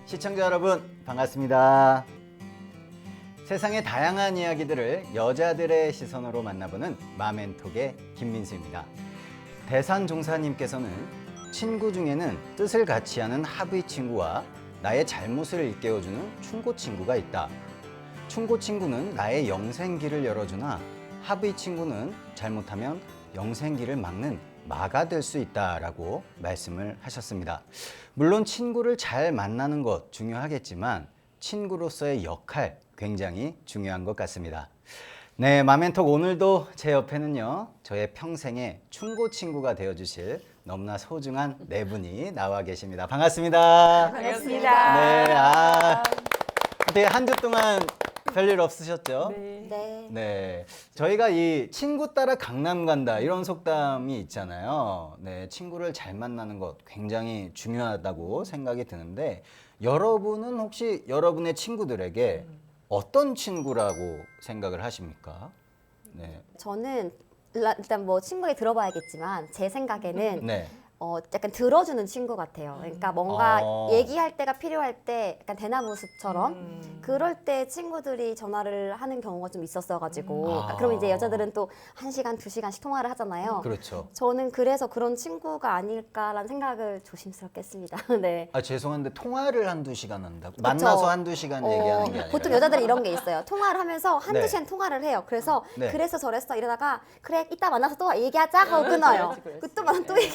시청자 여러분 반갑습니다. 세상의 다양한 이야기들을 여자들의 시선으로 만나보는 마멘톡의 김민수입니다. 대산종사님께서는 친구 중에는 뜻을 같이 하는 하브이 친구와 나의 잘못을 일깨워주는 충고 친구가 있다. 충고 친구는 나의 영생길을 열어주나 하브이 친구는 잘못하면 영생길을 막는 마가 될 수 있다라고 말씀을 하셨습니다. 물론 친구를 잘 만나는 것 중요하겠지만 친구로서의 역할 굉장히 중요한 것 같습니다. 네, 마멘톡 오늘도 제 옆에는요, 저의 평생의 충고 친구가 되어주실 너무나 소중한 네 분이 나와 계십니다. 반갑습니다. 반갑습니다. 네, 어떻게 한 주 동안 별일 없으셨죠? 네. 네, 저희가 이 친구 따라 강남 간다 이런 속담이 있잖아요. 네, 친구를 잘 만나는 것 굉장히 중요하다고 생각이 드는데 여러분은 혹시 여러분의 친구들에게 어떤 친구라고 생각을 하십니까? 네, 저는 일단 뭐 친구에게 들어봐야겠지만 제 생각에는 네, 약간 들어주는 친구 같아요. 그러니까 뭔가 어. 얘기할 때가 필요할 때 약간 대나무 숲처럼 그럴 때 친구들이 전화를 하는 경우가 좀 있었어가지고 그럼 이제 여자들은 또 1시간, 2시간씩 통화를 하잖아요. 그렇죠. 저는 그래서 그런 친구가 아닐까라는 생각을 조심스럽게 했습니다. 네. 아, 죄송한데 통화를 한두 시간 한다고? 만나서 한두 시간 얘기하는 게 아니라 보통 여자들은 이런 게 있어요. 통화를 하면서 한두 네. 시간 통화를 해요. 그래서 네. 그래서 저랬어 이러다가 그래 이따 만나서 또 얘기하자 하고 끊어요. 그 또 만나면 또 얘기.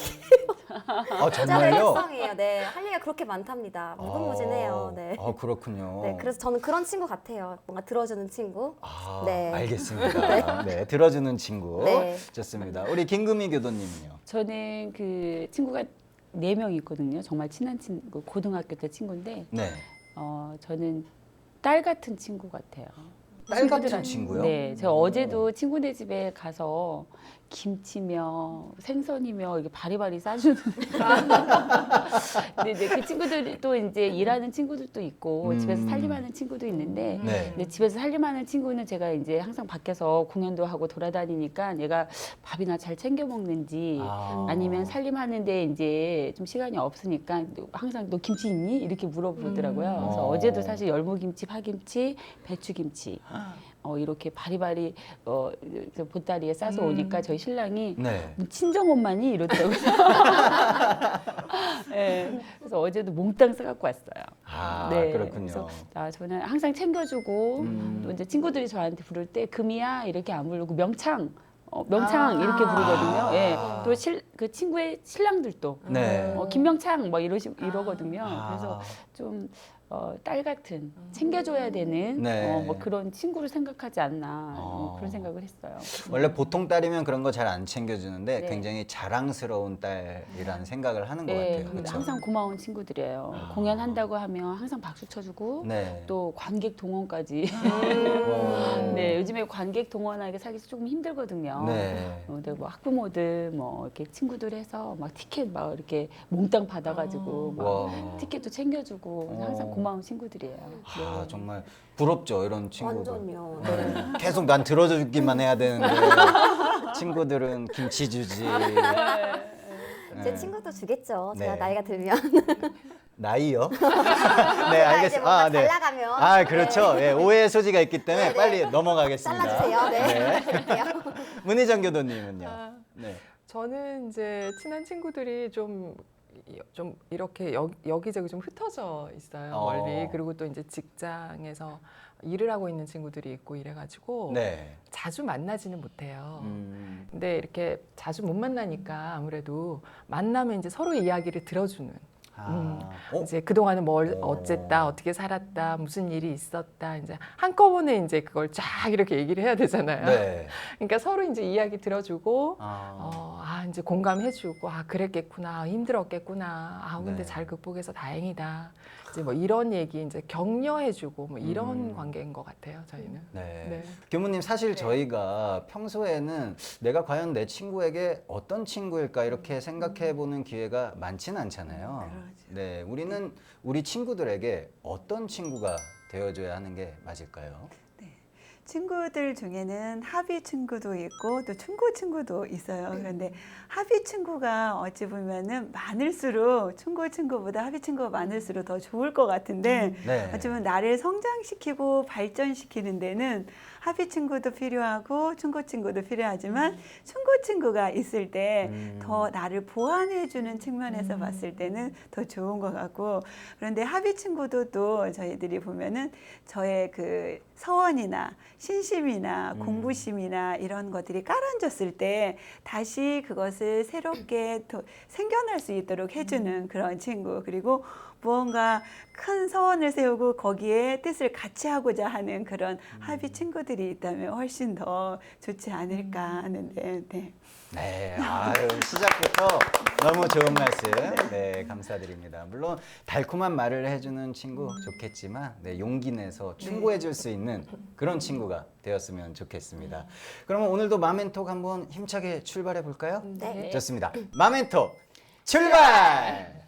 아, 여자들의 정말요? 특성이에요. 네, 할 얘기가 그렇게 많답니다. 무궁무진해요. 네. 아, 그렇군요. 네, 그래서 저는 그런 친구 같아요. 뭔가 들어주는 친구. 아, 네. 알겠습니다. 네, 들어주는 친구. 네. 좋습니다. 우리 김금희 교도님은요? 저는 그 친구가 4명 있거든요. 정말 친한 친구, 고등학교 때 친구인데, 네. 저는 딸 같은 친구 같아요. 딸 같은 친구들한테. 친구요? 네, 제가 어제도 친구네 집에 가서 김치며 생선이며 이게 바리바리 싸주는. 근데 이제 그 친구들이 또 이제 일하는 친구들도 있고 집에서 살림하는 친구도 있는데, 네. 근데 집에서 살림하는 친구는 제가 이제 항상 밖에서 공연도 하고 돌아다니니까 얘가 밥이나 잘 챙겨 먹는지 아니면 살림하는데 이제 좀 시간이 없으니까 항상 너 김치 있니? 이렇게 물어보더라고요. 그래서 어제도 사실 열무김치, 파김치, 배추김치 이렇게 바리바리 저 보따리에 싸서 오니까 저희 신랑이 네. 친정 엄마니 이러더라고요. 네, 그래서 어제도 몽땅 싸갖고 왔어요. 아, 네, 그렇군요. 그래서 저는 항상 챙겨주고 또 이제 친구들이 저한테 부를 때 금이야 이렇게 안 부르고 명창 이렇게 부르거든요. 예. 또 그 친구의 신랑들도 네. 김명창 뭐 이러거든요. 아. 그래서 좀 딸 같은 챙겨줘야 되는 네. 뭐 그런 친구를 생각하지 않나 어. 그런 생각을 했어요. 원래 보통 딸이면 그런 거 잘 안 챙겨주는데 네. 굉장히 자랑스러운 딸이라는 생각을 하는 것 네, 같아요. 근데 그렇죠? 항상 고마운 친구들이에요. 공연한다고 하면 항상 박수 쳐주고 네. 또 관객 동원까지. 오. 네, 요즘에 관객 동원하기 사기 조금 힘들거든요. 네. 근데 뭐 학부모들 뭐 이렇게 친구들 해서 막 티켓 막 이렇게 몽땅 받아가지고 막 와. 티켓도 챙겨주고 항상 고마운 친구들이에요. 아, 네. 정말 부럽죠, 이런 친구들. 완전요. 네. 계속 난 들어주기만 해야 되는데 친구들은 김치 주지. 제 네. 친구도 주겠죠. 제가 네. 나이가 들면. 나이요? 네, 제가 이제 뭔가 잘 나가면. 아, 그렇죠. 예, 오해의 소지가 있기 때문에 네, 네. 빨리 넘어가겠습니다. 잘라주세요. 네. 할게요. 문희정 교도님은요? 네. 저는 이제 친한 친구들이 좀 이렇게 여기저기 좀 흩어져 있어요. 어. 멀리. 그리고 또 이제 직장에서 일을 하고 있는 친구들이 있고 이래가지고 네. 자주 만나지는 못해요. 음. 근데 이렇게 자주 못 만나니까 아무래도 만나면 이제 서로 이야기를 들어주는. 이제 그동안은 뭘 어쨌다, 어떻게 살았다, 무슨 일이 있었다, 이제 한꺼번에 이제 그걸 쫙 이렇게 얘기를 해야 되잖아요. 네. 그러니까 서로 이제 이야기 들어주고, 아. 이제 공감해주고, 그랬겠구나, 힘들었겠구나, 근데 네. 잘 극복해서 다행이다. 이제 뭐 이런 얘기 이제 격려해주고 뭐 이런 관계인 것 같아요, 저희는. 네. 네. 교무님, 사실 저희가 평소에는 내가 과연 내 친구에게 어떤 친구일까 이렇게 생각해 보는 기회가 많지는 않잖아요. 네, 우리는 우리 친구들에게 어떤 친구가 되어줘야 하는 게 맞을까요? 친구들 중에는 합의 친구도 있고 또 충고 친구도 있어요. 그런데 합의 친구가 어찌 보면은 많을수록 충고 친구보다 합의 친구가 많을수록 더 좋을 것 같은데 네. 어찌 보면 나를 성장시키고 발전시키는 데는 합의 친구도 필요하고 충고 친구도 필요하지만 충고 친구가 있을 때 더 나를 보완해주는 측면에서 봤을 때는 더 좋은 것 같고 그런데 합의 친구도 또 저희들이 보면은 저의 그 서원이나 신심이나 공부심이나 이런 것들이 깔아앉았을 때 다시 그것을 새롭게 생겨날 수 있도록 해주는 그런 친구 그리고 무언가 큰 서원을 세우고 거기에 뜻을 같이 하고자 하는 그런 합의 친구들이 있다면 훨씬 더 좋지 않을까 하는데 네. 네, 아유, 시작부터 너무 좋은 말씀 네, 감사드립니다. 물론 달콤한 말을 해주는 친구 좋겠지만 네, 용기 내서 충고해줄 수 있는 그런 친구가 되었으면 좋겠습니다. 그러면 오늘도 마멘톡 한번 힘차게 출발해 볼까요? 네. 좋습니다. 마멘톡 출발!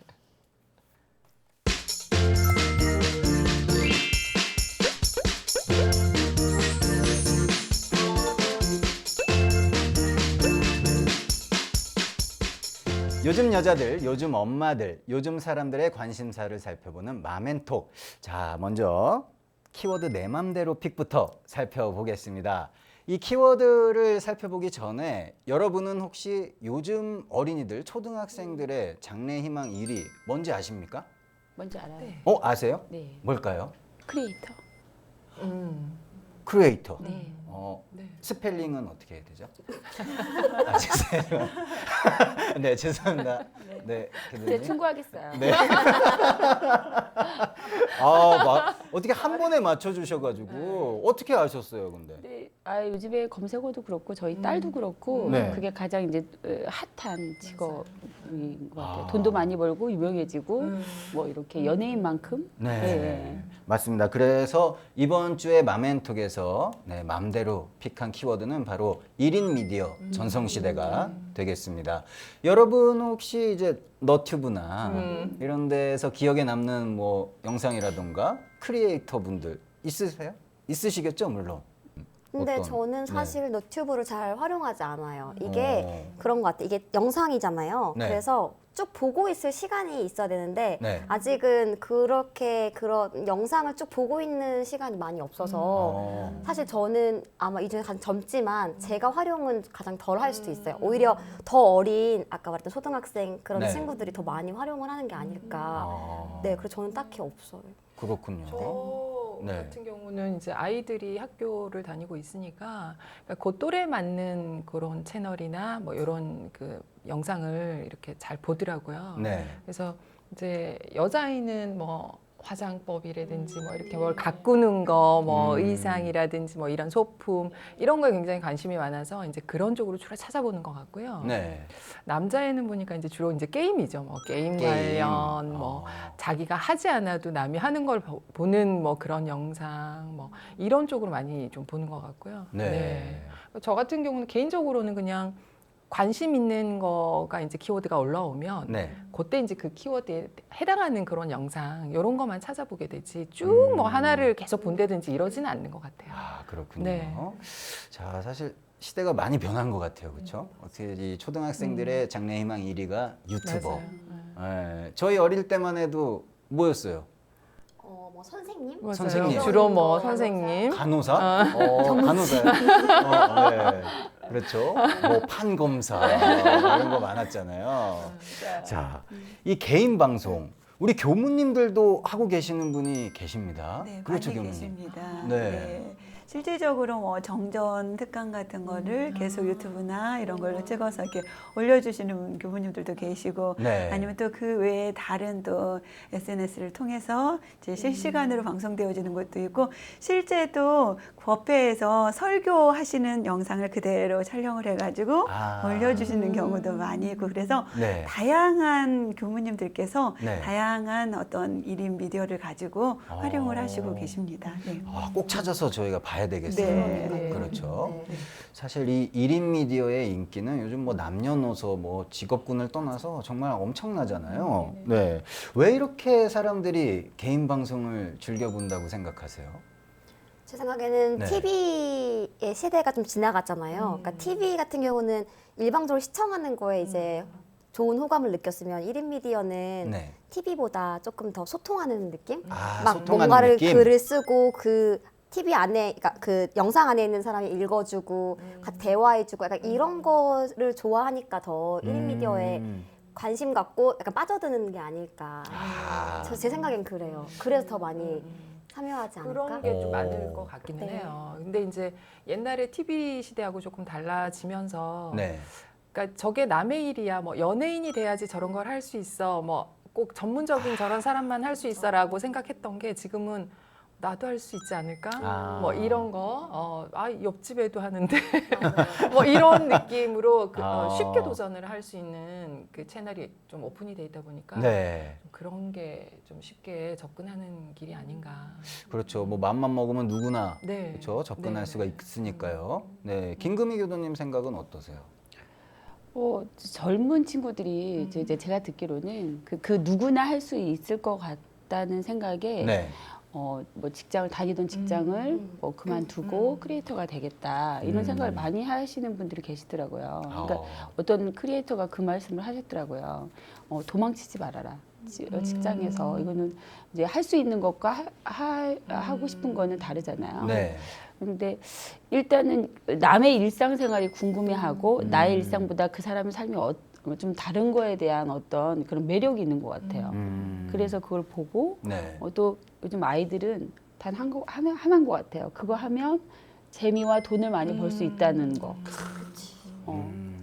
요즘 여자들, 요즘 엄마들, 요즘 사람들의 관심사를 살펴보는 마멘톡. 자, 먼저 키워드 내 맘대로 픽부터 살펴보겠습니다. 이 키워드를 살펴보기 전에 여러분은 혹시 요즘 어린이들, 초등학생들의 장래희망 1위 뭔지 아십니까? 뭔지 알아요? 네. 아세요? 네. 뭘까요? 크리에이터. 크리에이터. 네. 네. 스펠링은 어떻게 해야 되죠? 아, 죄송해요. 네, 죄송합니다. 네, 제가 교수님. 충고하겠어요. 네. 어떻게 한 번에 맞춰주셔가지고 어떻게 아셨어요, 근데? 네, 요즘에 검색어도 그렇고 저희 딸도 그렇고 네. 그게 가장 이제 핫한 직업인 것 같아요. 아. 돈도 많이 벌고 유명해지고 뭐 이렇게 연예인만큼. 네, 네. 맞습니다. 그래서 이번 주에 마멘톡에서 네, 맘대로 픽한 키워드는 바로 1인 미디어 전성시대가 되겠습니다. 여러분 혹시 이제 너튜브나 이런 데서 기억에 남는 뭐 영상이라던가 크리에이터 분들 있으세요? 있으시겠죠, 물론. 근데 어떤? 저는 사실 너튜브를 잘 활용하지 않아요. 이게 어. 그런 것 같아요. 이게 영상이잖아요. 네. 그래서 쭉 보고 있을 시간이 있어야 되는데 네. 아직은 그렇게 그런 영상을 쭉 보고 있는 시간이 많이 없어서 사실 저는 아마 이 중에 가장 젊지만 제가 활용은 가장 덜 할 수도 있어요. 오히려 더 어린 아까 말했던 초등학생 그런 네. 친구들이 더 많이 활용을 하는 게 아닐까. 아, 네, 그래서 저는 딱히 없어요. 그렇군요. 저 네. 같은 경우는 이제 아이들이 학교를 다니고 있으니까 그러니까 그 또래 맞는 그런 채널이나 뭐 이런 그 영상을 이렇게 잘 보더라고요. 네. 그래서 이제 여자아이는 뭐 화장법이라든지 뭐 이렇게 뭘 가꾸는 거, 뭐 의상이라든지 뭐 이런 소품 이런 거에 굉장히 관심이 많아서 이제 그런 쪽으로 주로 찾아보는 것 같고요. 네. 남자애는 보니까 이제 주로 이제 게임이죠. 뭐 게임 관련 뭐 자기가 하지 않아도 남이 하는 걸 보는 뭐 그런 영상 뭐 이런 쪽으로 많이 좀 보는 것 같고요. 네. 저 같은 경우는 개인적으로는 그냥 관심 있는 거가 이제 키워드가 올라오면 네. 그때 이제 그 키워드에 해당하는 그런 영상 이런 것만 찾아보게 되지 쭉 뭐 하나를 계속 본다든지 이러지는 않는 것 같아요. 아, 그렇군요. 네. 자, 사실 시대가 많이 변한 것 같아요. 그렇죠? 어떻게 이 초등학생들의 장래희망 1위가 유튜버. 맞아요. 예, 저희 어릴 때만 해도 뭐였어요? 뭐 선생님? 맞아요. 선생님. 주로 뭐 선생님, 간호사? 간호사요? 네. 그렇죠. 뭐 판검사 이런 거 많았잖아요. 자, 이 개인 방송 우리 교무님들도 하고 계시는 분이 계십니다. 네, 그렇죠, 많이 교무님. 계십니다. 네. 네. 실질적으로 뭐 정전 특강 같은 거를 계속 유튜브나 이런 걸로 찍어서 이렇게 올려주시는 교무님들도 계시고 네. 아니면 또 그 외에 다른 또 SNS를 통해서 이제 실시간으로 방송되어지는 것도 있고 실제도 법회에서 설교하시는 영상을 그대로 촬영을 해가지고 올려주시는 경우도 많이 있고 그래서 네. 다양한 교무님들께서 네. 다양한 어떤 1인 미디어를 가지고 활용을 하시고 계십니다. 네. 꼭 찾아서 저희가 봐야 되겠어요. 네. 그렇죠. 사실 이 1인 미디어의 인기는 요즘 뭐 남녀노소 뭐 직업군을 떠나서 정말 엄청나잖아요. 네. 왜 이렇게 사람들이 개인 방송을 즐겨본다고 생각하세요? 제 생각에는 네. TV의 시대가 좀 지나갔잖아요. 그러니까 TV 같은 경우는 일방적으로 시청하는 거에 이제 좋은 호감을 느꼈으면 1인 미디어는 네. TV보다 조금 더 소통하는 느낌? 아, 막 소통하는 뭔가를 느낌? 글을 쓰고 그 TV 안에, 그러니까 그 영상 안에 있는 사람이 읽어주고 같이 대화해주고 약간 이런 거를 좋아하니까 더 1인 미디어에 관심 갖고 약간 빠져드는 게 아닐까. 제 생각엔 그래요. 그래서 더 많이 참여하지 않을까? 그런 게 좀 오. 많을 것 같기는 네. 해요. 근데 이제 옛날에 TV 시대하고 조금 달라지면서 네. 그러니까 저게 남의 일이야. 뭐 연예인이 돼야지 저런 걸 할 수 있어. 뭐 꼭 전문적인 저런 사람만 할 수 있어라고 생각했던 게 지금은 나도 할 수 있지 않을까? 아. 뭐 이런 거, 옆집에도 하는데 뭐 이런 느낌으로 쉽게 도전을 할 수 있는 그 채널이 좀 오픈이 돼 있다 보니까 네. 그런 게 좀 쉽게 접근하는 길이 아닌가. 그렇죠. 뭐 마음만 먹으면 누구나 네. 그렇죠. 접근할 네. 수가 있으니까요. 네. 김금희 교도님 생각은 어떠세요? 젊은 친구들이 이제 제가 듣기로는 그 누구나 할 수 있을 것 같다는 생각에 네. 뭐 직장을 다니던 직장을 뭐 그만두고 크리에이터가 되겠다 이런 생각을 많이 하시는 분들이 계시더라고요. 그러니까 어떤 크리에이터가 그 말씀을 하셨더라고요. 도망치지 말아라. 직장에서 이거는 이제 할 수 있는 것과 하고 싶은 거는 다르잖아요. 네. 근데 일단은 남의 일상생활이 궁금해하고 나의 일상보다 그 사람의 삶이 좀 다른 거에 대한 어떤 그런 매력이 있는 것 같아요. 그래서 그걸 보고 네. 또 요즘 아이들은 단 하나인 것 같아요. 그거 하면 재미와 돈을 많이 벌 수 있다는 거.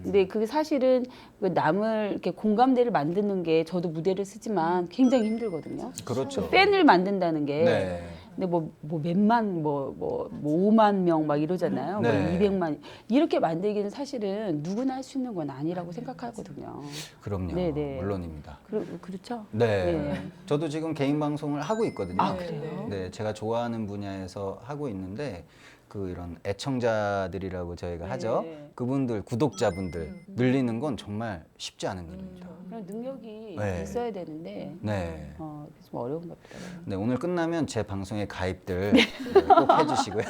근데 그게 사실은 그 남을 이렇게 공감대를 만드는 게 저도 무대를 쓰지만 굉장히 힘들거든요. 그렇죠. 팬을 만든다는 게. 네. 근데 뭐 몇만 뭐 5만 명 막 이러잖아요. 네. 뭐 200만 이렇게 만들기는 사실은 누구나 할 수 있는 건 아니라고 생각하거든요. 그럼요. 네네. 물론입니다. 그렇죠. 네. 네. 저도 지금 개인 방송을 하고 있거든요. 아, 그래요? 네, 제가 좋아하는 분야에서 하고 있는데 그 이런 애청자들이라고 저희가 하죠. 그분들 구독자분들 늘리는 건 정말 쉽지 않은 일입니다. 그런 능력이 네. 있어야 되는데 네. 좀 어려운 것 같아요. 네, 오늘 끝나면 제 방송에 가입들 네, 꼭 해주시고요.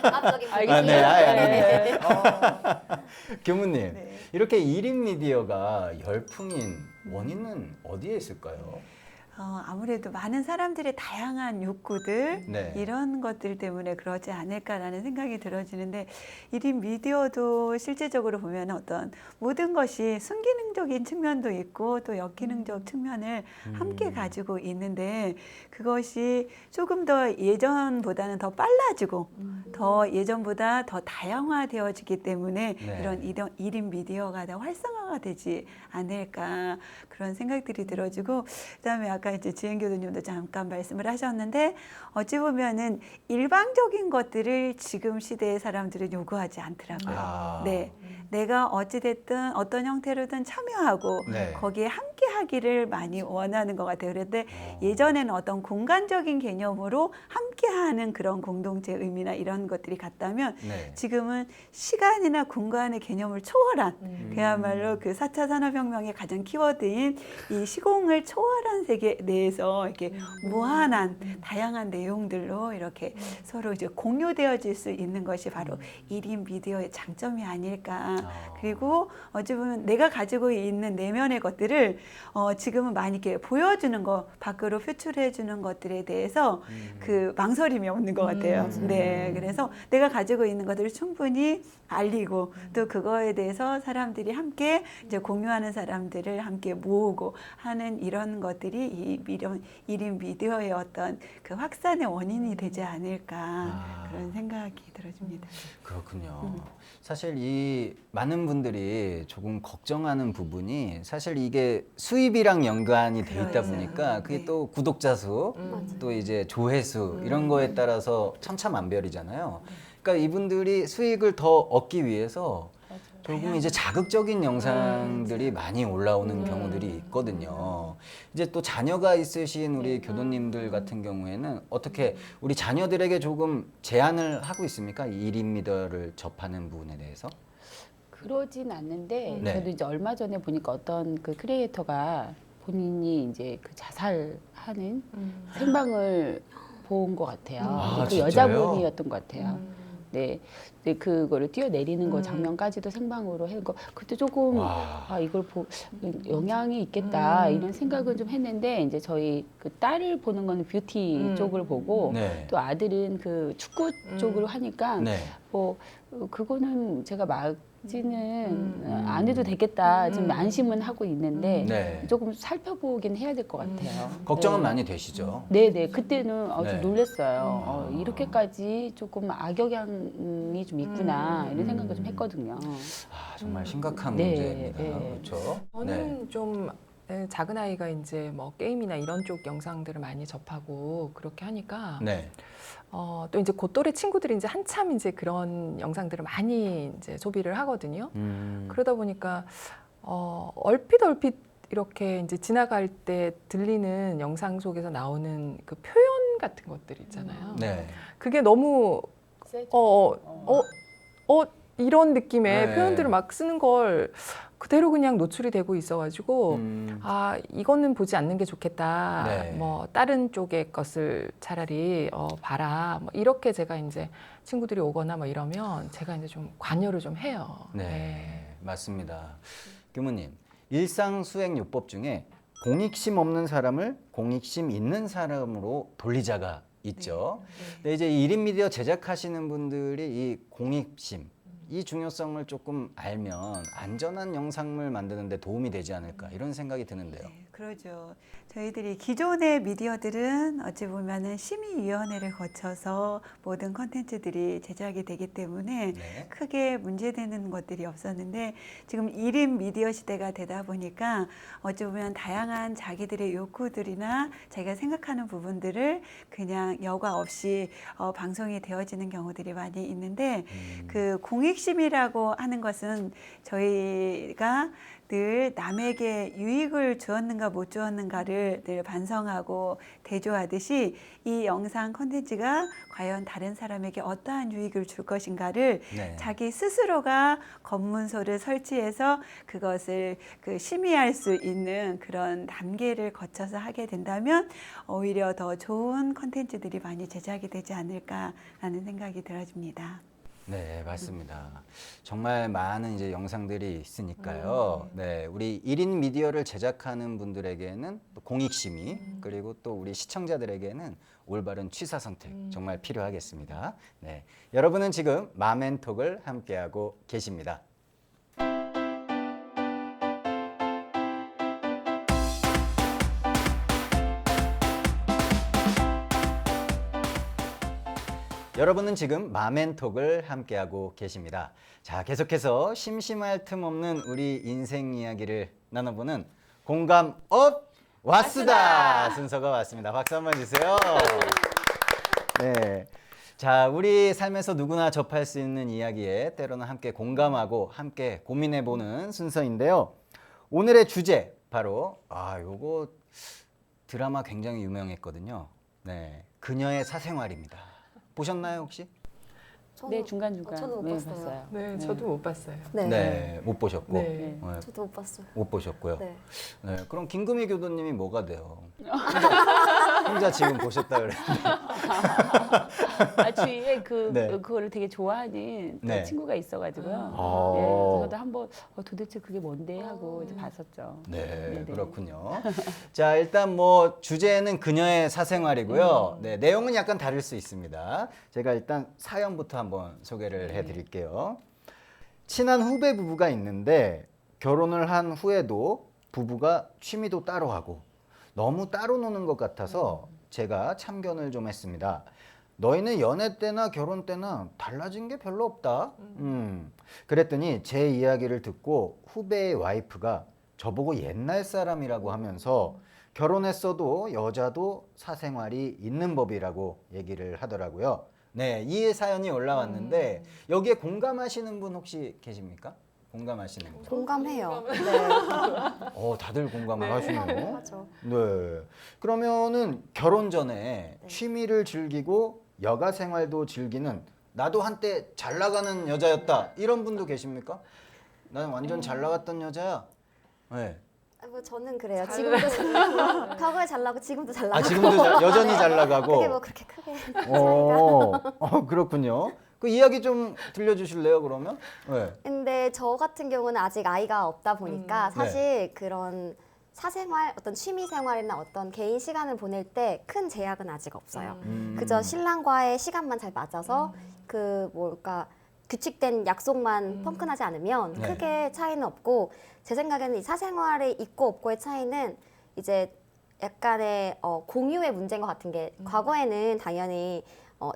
강압적인 아, 네, 네. 어. 교무님, 네. 이렇게 1인 미디어가 열풍인 원인은 어디에 있을까요? 아무래도 많은 사람들의 다양한 욕구들 네. 이런 것들 때문에 그러지 않을까라는 생각이 들어지는데 1인 미디어도 실제적으로 보면 어떤 모든 것이 순기능적인 측면도 있고 또 역기능적 측면을 함께 가지고 있는데 그것이 조금 더 예전보다는 더 빨라지고 더 예전보다 더 다양화되어지기 때문에 네. 이런 1인 미디어가 더 활성화가 되지 않을까 그런 생각들이 들어지고 그다음에 아까 이제 지은 교수님도 잠깐 말씀을 하셨는데 어찌 보면은 일방적인 것들을 지금 시대의 사람들은 요구하지 않더라고요. 아. 네, 내가 어찌 됐든 어떤 형태로든 참여하고 네. 거기에 함께하기를 많이 원하는 것 같아요. 그런데 예전에는 어떤 공간적인 개념으로 함께하는 그런 공동체 의미나 이런 것들이 같다면 네. 지금은 시간이나 공간의 개념을 초월한 그야말로 그 4차 산업혁명의 가장 키워드인 이 시공을 초월한 세계 내에서 이렇게 무한한 다양한 내용들로 이렇게 서로 이제 공유되어질 수 있는 것이 바로 1인 미디어의 장점이 아닐까. 그리고 어찌 보면 내가 가지고 있는 내면의 것들을 지금은 많이 이렇게 보여주는 것, 밖으로 표출해주는 것들에 대해서 그 망설임이 없는 것 같아요. 네, 그래서 내가 가지고 있는 것들을 충분히 알리고 또 그거에 대해서 사람들이 함께 이제 공유하는 사람들을 함께 모으고 하는 이런 것들이 이 1인 미디어의 어떤 그 확산의 원인이 되지 않을까 그런 생각이 들어집니다. 그렇군요. 사실 이 많은 분들이 조금 걱정하는 부분이 사실 이게 수입이랑 연관이 돼 있다 그러죠. 보니까 그게 네. 또 구독자 수, 또 이제 조회수 이런 거에 따라서 천차만별이잖아요. 그러니까 이분들이 수익을 더 얻기 위해서 조금 이제 자극적인 영상들이 많이 올라오는 경우들이 있거든요. 이제 또 자녀가 있으신 우리 교도님들 같은 경우에는 어떻게 우리 자녀들에게 조금 제한을 하고 있습니까? 이 1인 미디어를 접하는 부분에 대해서? 그러진 않는데 네. 저도 이제 얼마 전에 보니까 어떤 그 크리에이터가 본인이 이제 그 자살하는 생방을 본 것 같아요. 아, 그 진짜요? 여자분이었던 것 같아요. 네. 네, 그거를 뛰어내리는 거 장면까지도 생방으로 한 거. 그때 조금 와. 이걸 영향이 있겠다 이런 생각은 좀 했는데 이제 저희 그 딸을 보는 거는 뷰티 쪽을 보고 네. 또 아들은 그 축구 쪽으로 하니까 네. 뭐 그거는 제가 막지는 안 해도 되겠다 좀 안심은 하고 있는데 네. 조금 살펴보긴 해야 될 것 같아요. 걱정은 네. 많이 되시죠? 네네 그때는 네. 좀 놀랐어요. 이렇게까지 조금 악영향이 좀 있구나 이런 생각을 좀 했거든요. 아, 정말 심각한 네, 문제입니다. 네. 그렇죠? 저는 좀 작은 아이가 이제 뭐 게임이나 이런 쪽 영상들을 많이 접하고 그렇게 하니까 네. 또 이제 그 또래 친구들이 이제 한참 이제 그런 영상들을 많이 이제 소비를 하거든요. 그러다 보니까 얼핏 이렇게 이제 지나갈 때 들리는 영상 속에서 나오는 그 표현 같은 것들 있잖아요. 네. 그게 너무 이런 느낌의 네. 표현들을 막 쓰는 걸 그대로 그냥 노출이 되고 있어가지고 아 이거는 보지 않는 게 좋겠다. 네. 뭐 다른 쪽의 것을 차라리 봐라. 뭐 이렇게 제가 이제 친구들이 오거나 뭐 이러면 제가 이제 좀 관여를 좀 해요. 네, 맞습니다. 교무님, 일상 수행 요법 중에 공익심 없는 사람을 공익심 있는 사람으로 돌리자가 있죠. 근데 이제 1인 미디어 제작하시는 분들이 이 공익심, 이 중요성을 조금 알면 안전한 영상물 만드는 데 도움이 되지 않을까 이런 생각이 드는데요. 네, 그러죠. 저희들이 기존의 미디어들은 어찌 보면은 심의위원회를 거쳐서 모든 콘텐츠들이 제작이 되기 때문에 네. 크게 문제되는 것들이 없었는데 지금 1인 미디어 시대가 되다 보니까 어찌 보면 다양한 자기들의 욕구들이나 자기가 생각하는 부분들을 그냥 여과 없이 방송이 되어지는 경우들이 많이 있는데 그 공익심이라고 하는 것은 저희가 늘 남에게 유익을 주었는가 못 주었는가를 늘 반성하고 대조하듯이 이 영상 콘텐츠가 과연 다른 사람에게 어떠한 유익을 줄 것인가를 네. 자기 스스로가 검문소를 설치해서 그것을 심의할 수 있는 그런 단계를 거쳐서 하게 된다면 오히려 더 좋은 콘텐츠들이 많이 제작이 되지 않을까라는 생각이 들어집니다. 네, 맞습니다. 정말 많은 이제 영상들이 있으니까요. 네, 우리 1인 미디어를 제작하는 분들에게는 또 공익심이 그리고 또 우리 시청자들에게는 올바른 취사 선택 정말 필요하겠습니다. 네, 여러분은 지금 마멘톡을 함께하고 계십니다. 여러분은 지금 마멘톡을 함께하고 계십니다. 자, 계속해서 심심할 틈 없는 우리 인생 이야기를 나눠보는 공감 업 왔수다 순서가 왔습니다. 박수 한번 주세요. 네. 자, 우리 삶에서 누구나 접할 수 있는 이야기에 때로는 함께 공감하고 함께 고민해보는 순서인데요. 오늘의 주제 바로 요거 드라마 굉장히 유명했거든요. 네, 그녀의 사생활입니다. 보셨나요 혹시? 네 중간중간 저도 못 네, 봤어요. 봤어요. 네, 저도 못 봤어요. 네. 네, 못 보셨고. 네. 네, 저도 못 봤어요. 못 보셨고요. 네. 네, 그럼 김금희 교도님이 뭐가 돼요? 혼자 지금 보셨다 그랬는데. 주위에 네. 그거를 되게 좋아하는 또 네. 친구가 있어가지고요. 아. 네, 그래서 저도 한번 도대체 그게 뭔데 하고 이제 봤었죠. 네, 네네. 그렇군요. 자, 일단 뭐 주제는 그녀의 사생활이고요. 네, 내용은 약간 다를 수 있습니다. 제가 일단 사연부터 한번 소개를 해드릴게요. 친한 후배 부부가 있는데 결혼을 한 후에도 부부가 취미도 따로 하고 너무 따로 노는 것 같아서 제가 참견을 좀 했습니다. 너희는 연애 때나 결혼 때나 달라진 게 별로 없다. 그랬더니 제 이야기를 듣고 후배의 와이프가 저보고 옛날 사람이라고 하면서 결혼했어도 여자도 사생활이 있는 법이라고 얘기를 하더라고요. 네, 이 사연이 올라왔는데 여기에 공감하시는 분 혹시 계십니까? 공감하시는 분? 공감해요. 네. 다들 공감을 하시네요. 하죠. 네. 그러면은 결혼 전에 취미를 즐기고 여가 생활도 즐기는 나도 한때 잘 나가는 여자였다 이런 분도 계십니까? 나는 완전 잘 나갔던 여자야. 네. 뭐 저는 그래요. 지금도 잘 과거에 잘 나고 지금도 잘 나고. 지금도 여전히 잘 나가고. 그게 뭐 그렇게 크게 차이가. 그렇군요. 그 이야기 좀 들려주실래요, 그러면? 네. 근데 저 같은 경우는 아직 아이가 없다 보니까 사실 그런 사생활, 어떤 취미 생활이나 어떤 개인 시간을 보낼 때 큰 제약은 아직 없어요. 그저 신랑과의 시간만 잘 맞아서 그 뭘까 규칙된 약속만 펑크나지 않으면 네. 크게 차이는 없고, 제 생각에는 이 사생활이 있고 없고의 차이는 이제 약간의 공유의 문제인 것 같은 게, 과거에는 당연히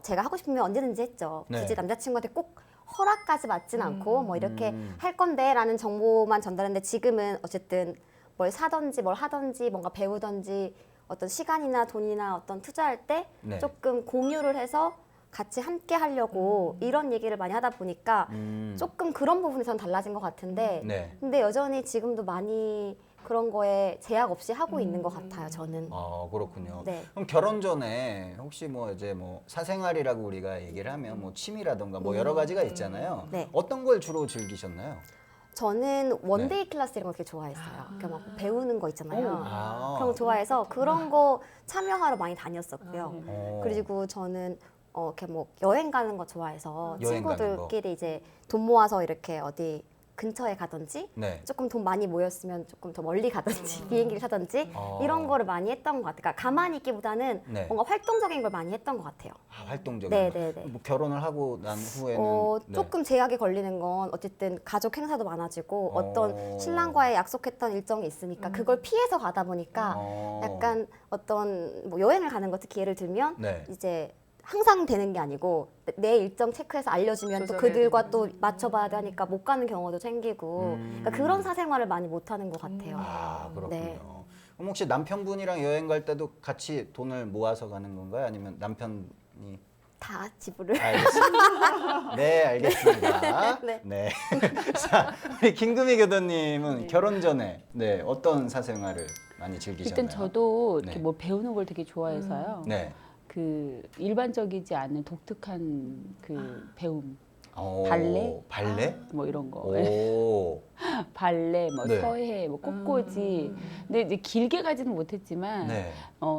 제가 하고 싶으면 언제든지 했죠. 네. 굳이 남자친구한테 꼭 허락까지 받진 않고 뭐 이렇게 할 건데 라는 정보만 전달했는데, 지금은 어쨌든 뭘 사든지 뭘 하든지 뭔가 배우든지 어떤 시간이나 돈이나 어떤 투자할 때 네. 조금 공유를 해서 같이 함께 하려고 이런 얘기를 많이 하다 보니까 조금 그런 부분에선 달라진 것 같은데, 네. 근데 여전히 지금도 많이 그런 거에 제약 없이 하고 있는 것 같아요, 저는. 그렇군요. 네. 그럼 결혼 전에 혹시 뭐 이제 뭐 사생활이라고 우리가 얘기를 하면 뭐 취미라던가 뭐 여러 가지가 있잖아요. 네. 어떤 걸 주로 즐기셨나요? 저는 원데이 클래스 이런 거 되게 좋아했어요. 그러니까 막 배우는 거 있잖아요. 그런 거 좋아해서 그런 거 참여하러 많이 다녔었고요. 그리고 저는 이렇게 뭐 여행 가는 거 좋아해서 여행 가는 친구들끼리 이제 돈 모아서 이렇게 어디 근처에 가든지 네. 조금 돈 많이 모였으면 조금 더 멀리 가든지 비행기를 타든지 이런 거를 많이 했던 것 같아요. 그러니까 가만히 있기보다는 네. 뭔가 활동적인 걸 많이 했던 것 같아요. 활동적인 네, 거. 네, 네. 뭐 결혼을 하고 난 후에는 네. 조금 제약이 걸리는 건 어쨌든 가족 행사도 많아지고 어떤 신랑과의 약속했던 일정이 있으니까 그걸 피해서 가다 보니까 약간 어떤 뭐 여행을 가는 거 특히 예를 들면 네. 이제 항상 되는 게 아니고 내 일정 체크해서 알려주면 또 조절해야 그들과 또 맞춰봐야 되니까 못 가는 경우도 생기고, 그러니까 그런 사생활을 많이 못 하는 것 같아요. 그렇군요. 네. 그럼 혹시 남편분이랑 여행 갈 때도 같이 돈을 모아서 가는 건가요? 아니면 남편이 다 지불을. 알겠습니다. 네, 알겠습니다. 네. 네. 자, 우리 김금희 교도님은 결혼 전에 네, 어떤 사생활을 많이 즐기셨나요? 일단 저도 이렇게 네. 뭐 배우는 걸 되게 좋아해서요. 네. 그 일반적이지 않은 독특한 그 배움, 오, 발레? 발레? 뭐 이런 거, 오. 발레, 뭐 네. 서예, 뭐 꽃꽂이. 근데 이제 길게 가지는 못했지만 네.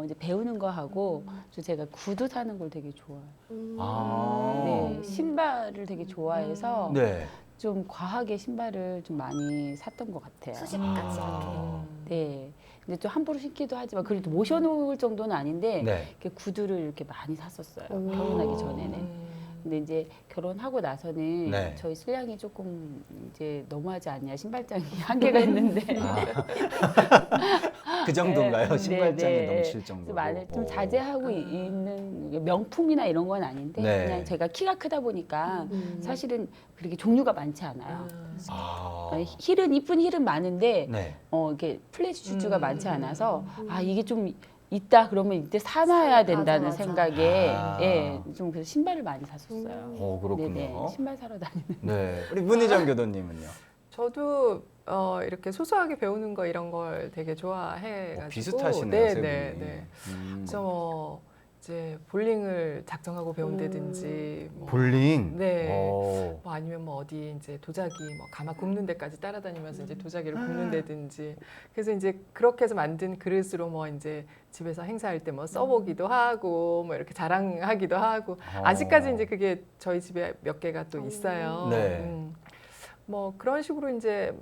이제 배우는 거 하고, 또 제가 구두 사는 걸 되게 좋아해요. 아. 네, 신발을 되게 좋아해서 네. 좀 과하게 신발을 좀 많이 샀던 것 같아요. 수십까지 이렇게. 네. 근데 좀 함부로 신기도 하지만 그래도 모셔놓을 정도는 아닌데 네. 이렇게 구두를 이렇게 많이 샀었어요. 결혼하기 전에는. 근데 이제 결혼하고 나서는 네. 저희 신랑이 조금 이제 너무하지 않냐, 신발장이 한계가 있는데 그 정도인가요? 네, 신발장이 네. 넘칠 정도로. 많이 좀 오. 자제하고 있는 명품이나 이런 건 아닌데 네. 그냥 제가 키가 크다 보니까 사실은 그렇게 종류가 많지 않아요. 아. 힐은 이쁜 힐은 많은데 네. 이게 플래시 슈즈가 많지 않아서 이게 좀 있다 그러면 이때 사놔야 된다는 맞아. 생각에 아. 예, 좀 그래서 신발을 많이 샀었어요. 그렇군요. 네네, 신발 사러 다니는. 네. 우리 문희정 교도님은요? 저도 이렇게 소소하게 배우는 거 이런 걸 되게 좋아해가지고 비슷하시네요, 세 분이. 네. 그래서 뭐 이제 볼링을 작정하고 배운다든지 뭐 볼링. 네. 오. 뭐 아니면 뭐 어디 이제 도자기 뭐 가마 굽는 데까지 따라다니면서 이제 도자기를 굽는다든지, 그래서 이제 그렇게 해서 만든 그릇으로 뭐 이제 집에서 행사할 때 뭐 써보기도 하고 뭐 이렇게 자랑하기도 하고, 아직까지 이제 그게 저희 집에 몇 개가 또 있어요. 네. 뭐 그런 식으로 이제,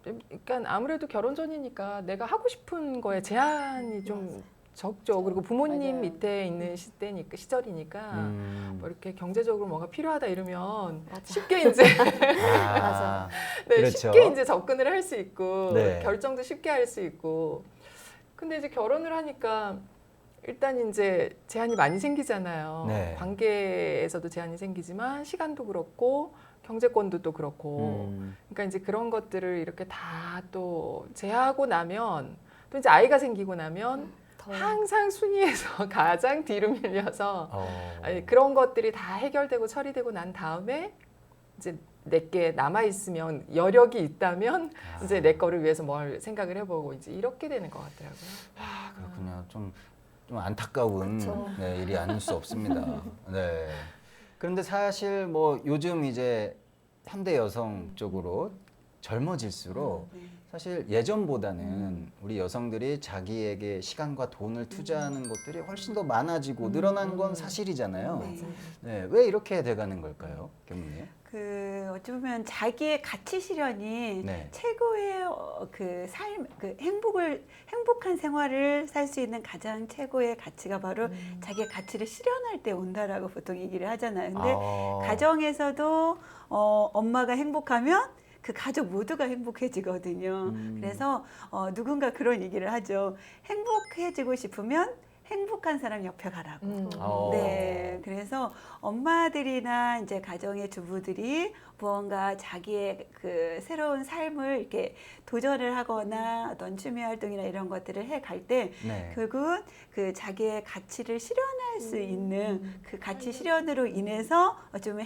그러니까 아무래도 결혼 전이니까 내가 하고 싶은 거에 제한이 좀 적죠. 그리고 부모님 맞아요. 밑에 있는 시절이니까 뭐 이렇게 경제적으로 뭔가 필요하다 이러면 맞아. 쉽게 이제 맞아. 네, 그렇죠. 쉽게 이제 접근을 할 수 있고 네. 결정도 쉽게 할 수 있고. 근데 이제 결혼을 하니까 일단 이제 제한이 많이 생기잖아요. 네. 관계에서도 제한이 생기지만 시간도 그렇고 경제권도 또 그렇고. 그러니까 이제 그런 것들을 이렇게 다 또 제하고 나면, 또 이제 아이가 생기고 나면 항상 순위에서 가장 뒤로 밀려서 아니, 그런 것들이 다 해결되고 처리되고 난 다음에 이제 내게 남아 있으면, 여력이 있다면 이제 내 거를 위해서 뭘 생각을 해보고 이제 이렇게 되는 것 같더라고요. 그렇군요. 좀 안타까운 그쵸. 네, 일이 아닐 수 없습니다. 네. 그런데 사실 뭐 요즘 이제 현대 여성 쪽으로 젊어질수록 네. 사실 예전보다는 우리 여성들이 자기에게 시간과 돈을 투자하는 것들이 훨씬 더 많아지고 늘어난 건 사실이잖아요. 네. 네, 왜 이렇게 돼가는 걸까요, 교무님? 어찌 보면 자기의 가치 실현이 네. 최고의 그 삶, 그 행복한 생활을 살 수 있는 가장 최고의 가치가 바로 자기의 가치를 실현할 때 온다라고 보통 얘기를 하잖아요. 근데 가정에서도 엄마가 행복하면 그 가족 모두가 행복해지거든요. 그래서 누군가 그런 얘기를 하죠. 행복해지고 싶으면 행복한 사람 옆에 가라고. 네, 그래서 엄마들이나 이제 가정의 주부들이 무언가 자기의 그 새로운 삶을 이렇게 도전을 하거나 어떤 취미 활동이나 이런 것들을 해 갈 때 네. 결국은 그 자기의 가치를 실현할 수 있는 그 가치 실현으로 인해서 어쩌면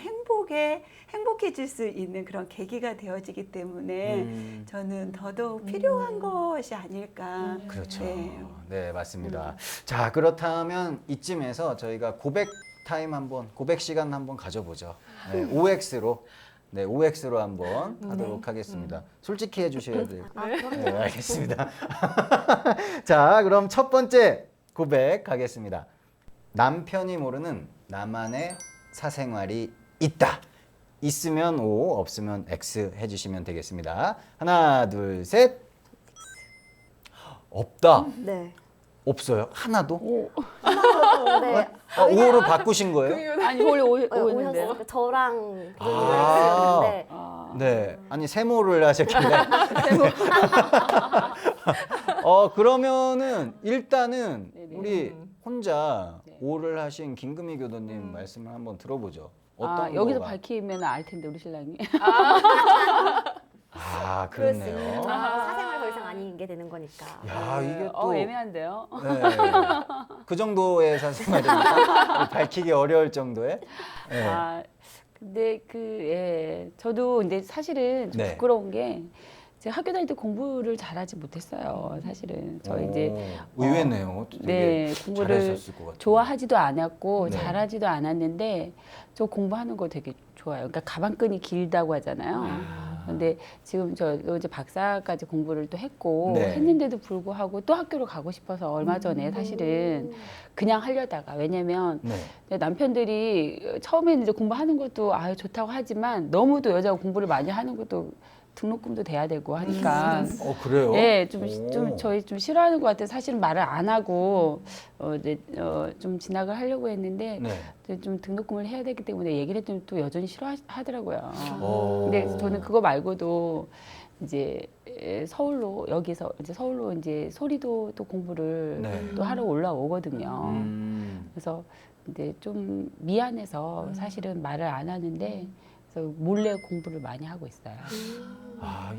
행복해질 수 있는 그런 계기가 되어지기 때문에 저는 더더욱 필요한 것이 아닐까. 그렇죠. 네. 네, 맞습니다. 자, 그렇다면 이쯤에서 저희가 고백 타임 고백 시간 한번 가져보죠. 네, OX로. 네, OX로 한번 하도록 하겠습니다. 솔직히 해주셔야 돼요. 네, 알겠습니다. 자, 그럼 첫 번째 고백 가겠습니다. 남편이 모르는 나만의 사생활이 있다. 있으면 O, 없으면 X 해주시면 되겠습니다. 하나, 둘, 셋. 없다. 네. 없어요? 하나도? 네. O로 바꾸신 거예요? 아니 원래 오였는데. 오셨어요. 저랑 아. 네. 네. 아니 세모를 하셨길래. 그러면은 일단은 네네. 우리 혼자 네. O를 하신 김금희 교도님 말씀을 한번 들어보죠. 어떤 여기서 거가? 밝히면 알 텐데 우리 신랑이. 그럴 수 그렇네요. 있는 사생활 더 이상 아니게 되는 거니까. 야, 이게 또 애매한데요. 네. 그 정도의 사생활이니까 밝히기 어려울 정도의. 네. 근데 저도 근데 사실은 좀 네. 부끄러운 게 제가 학교 다닐 때 공부를 잘하지 못했어요. 사실은 저 이제 의외네요. 되게 네, 공부를 잘하셨을 것 같아요. 좋아하지도 않았고 네. 잘하지도 않았는데 저 공부하는 거 되게 좋아요. 그러니까 가방끈이 길다고 하잖아요. 근데 지금 저 이제 박사까지 공부를 또 했고 네. 했는데도 불구하고 또 학교를 가고 싶어서 얼마 전에 사실은 그냥 하려다가 왜냐면 네. 남편들이 처음에는 이제 공부하는 것도 좋다고 하지만 너무도 여자가 공부를 많이 하는 것도 등록금도 돼야 되고 하니까 그래요? 네, 좀 저희 좀 싫어하는 것 같아요. 사실은 말을 안 하고 좀 진학을 하려고 했는데 네. 이제 좀 등록금을 해야 되기 때문에 얘기를 했더니 또 여전히 싫어하더라고요. 오. 근데 저는 그거 말고도 이제 서울로 이제 소리도 또 공부를 네. 또 하러 올라오거든요. 음. 그래서 근데 좀 미안해서 사실은 말을 안 하는데 그래서 몰래 공부를 많이 하고 있어요.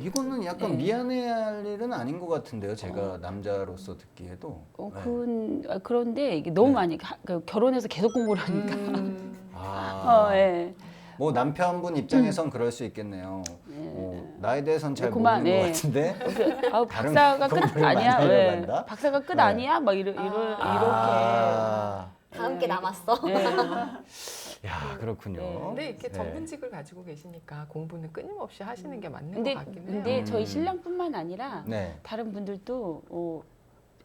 이거는 약간 네. 미안해할 일은 아닌 것 같은데요. 제가 남자로서 듣기에도. 네. 그런데 이게 너무 네. 많이 결혼해서 계속 공부를 하니까. 예. 뭐 남편분 입장에선 그럴 수 있겠네요. 나에 대해서는 잘 그만, 모르는 것 네. 같은데. 다른 박사가 끝 공부를 아니야? 많이 왜? 하려고 박사가 끝 네. 아니야? 막 이렇게. 다음 게 남았어. 네. 야, 그렇군요. 네. 근데 이렇게 네. 전문직을 가지고 계시니까 공부는 끊임없이 하시는 게 맞는 근데 것 같긴 해요. 근데 저희 신랑뿐만 아니라 네. 다른 분들도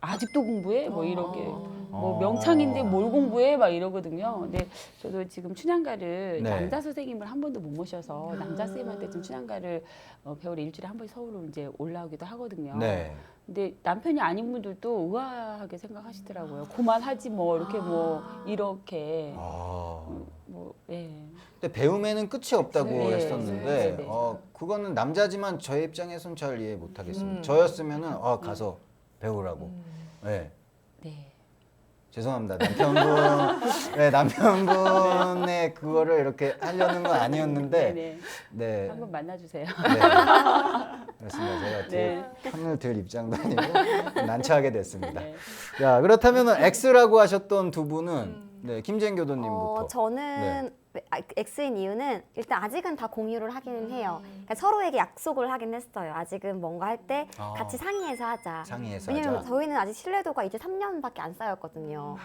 아직도 공부해? 뭐 이렇게 뭐 어. 명창인데 뭘 공부해? 막 이러거든요. 근데 저도 지금 춘향가를 네. 남자 선생님을 한 번도 못 모셔서 남자 선생님한테 지금 춘향가를 배우러 일주일에 한 번 서울로 이제 올라오기도 하거든요. 네. 근데 남편이 아닌 분들도 의아하게 생각하시더라고요. 그만하지 뭐 이렇게 뭐 이렇게 뭐 예. 근데 배움에는 끝이 없다고 네. 했었는데 네. 그거는 남자지만 저의 입장에선 잘 이해 못 하겠습니다. 음. 저였으면은 가서 배우라고. 네. 네. 죄송합니다. 남편분의 그거를 이렇게 하려는 건 아니었는데. 네. 네. 한번 만나주세요. 네. 그렇습니다. 제가 어떻게 편을 들 입장도 아니고 난처하게 됐습니다. 네. 자, 그렇다면 X라고 하셨던 두 분은 네, 김재인 교도님부터. 저는 X인 이유는 일단 아직은 다 공유를 하기는 해요. 그러니까 서로에게 약속을 하긴 했어요. 아직은 뭔가 할 때 같이 상의해서 하자. 상의해서 왜냐면 하자. 저희는 아직 신뢰도가 이제 3년밖에 안 쌓였거든요.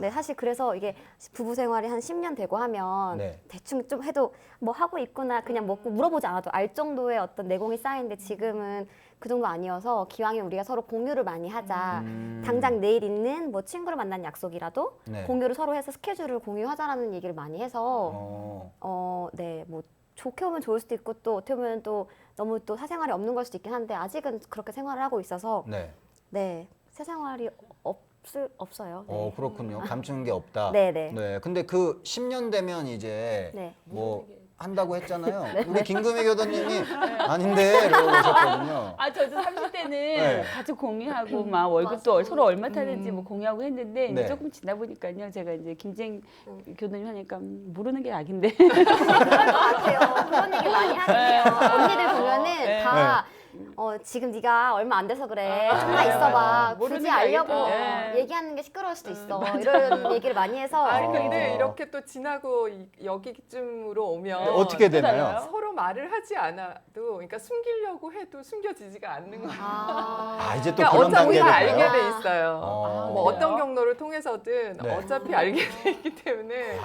네, 사실 그래서 이게 부부 생활이 한 10년 되고 하면 네. 대충 좀 해도 뭐 하고 있구나 그냥 먹고 물어보지 않아도 알 정도의 어떤 내공이 쌓이는데 지금은 그 정도 아니어서 기왕에 우리가 서로 공유를 많이 하자. 당장 내일 있는 뭐 친구를 만난 약속이라도 네. 공유를 서로 해서 스케줄을 공유하자라는 얘기를 많이 해서 네, 뭐 좋게 보면 좋을 수도 있고 또 어떻게 보면 또 너무 또 사생활이 없는 걸 수도 있긴 한데 아직은 그렇게 생활을 하고 있어서 네. 네, 사생활이 없어요. 네. 그렇군요. 감추는 게 없다. 네네. 네. 근데 그 10년 되면 이제 네. 뭐 한다고 했잖아요. 우리 김금희 교도님이 아닌데 이러고 오셨거든요. 아, 저도 30대는 네. 같이 공유하고 막 월급도 서로 얼마 타는지 뭐 공유하고 했는데 네. 이제 조금 지나 보니까요. 제가 이제 김재인 교수님 하니까 모르는 게 약인데. 같아요. 그런 얘기 많이 하세요. 언니들 보면은 네. 다 지금 네가 얼마 안 돼서 그래. 좀만 있어봐. 모르는 굳이 게 알려고 알겠다. 네. 얘기하는 게 시끄러울 수도 있어. 이런 얘기를 많이 해서 아니 어. 근데 이렇게 또 지나고 여기쯤으로 오면 어떻게 되나요? 달라요? 서로 말을 하지 않아도 그러니까 숨기려고 해도 숨겨지지가 않는 거예요. 이제 또 그러니까 그런 어차피 단계가 다 알게 돼요? 돼 있어요. 뭐 그래요? 어떤 경로를 통해서든 네. 어차피 알게 돼 있기 때문에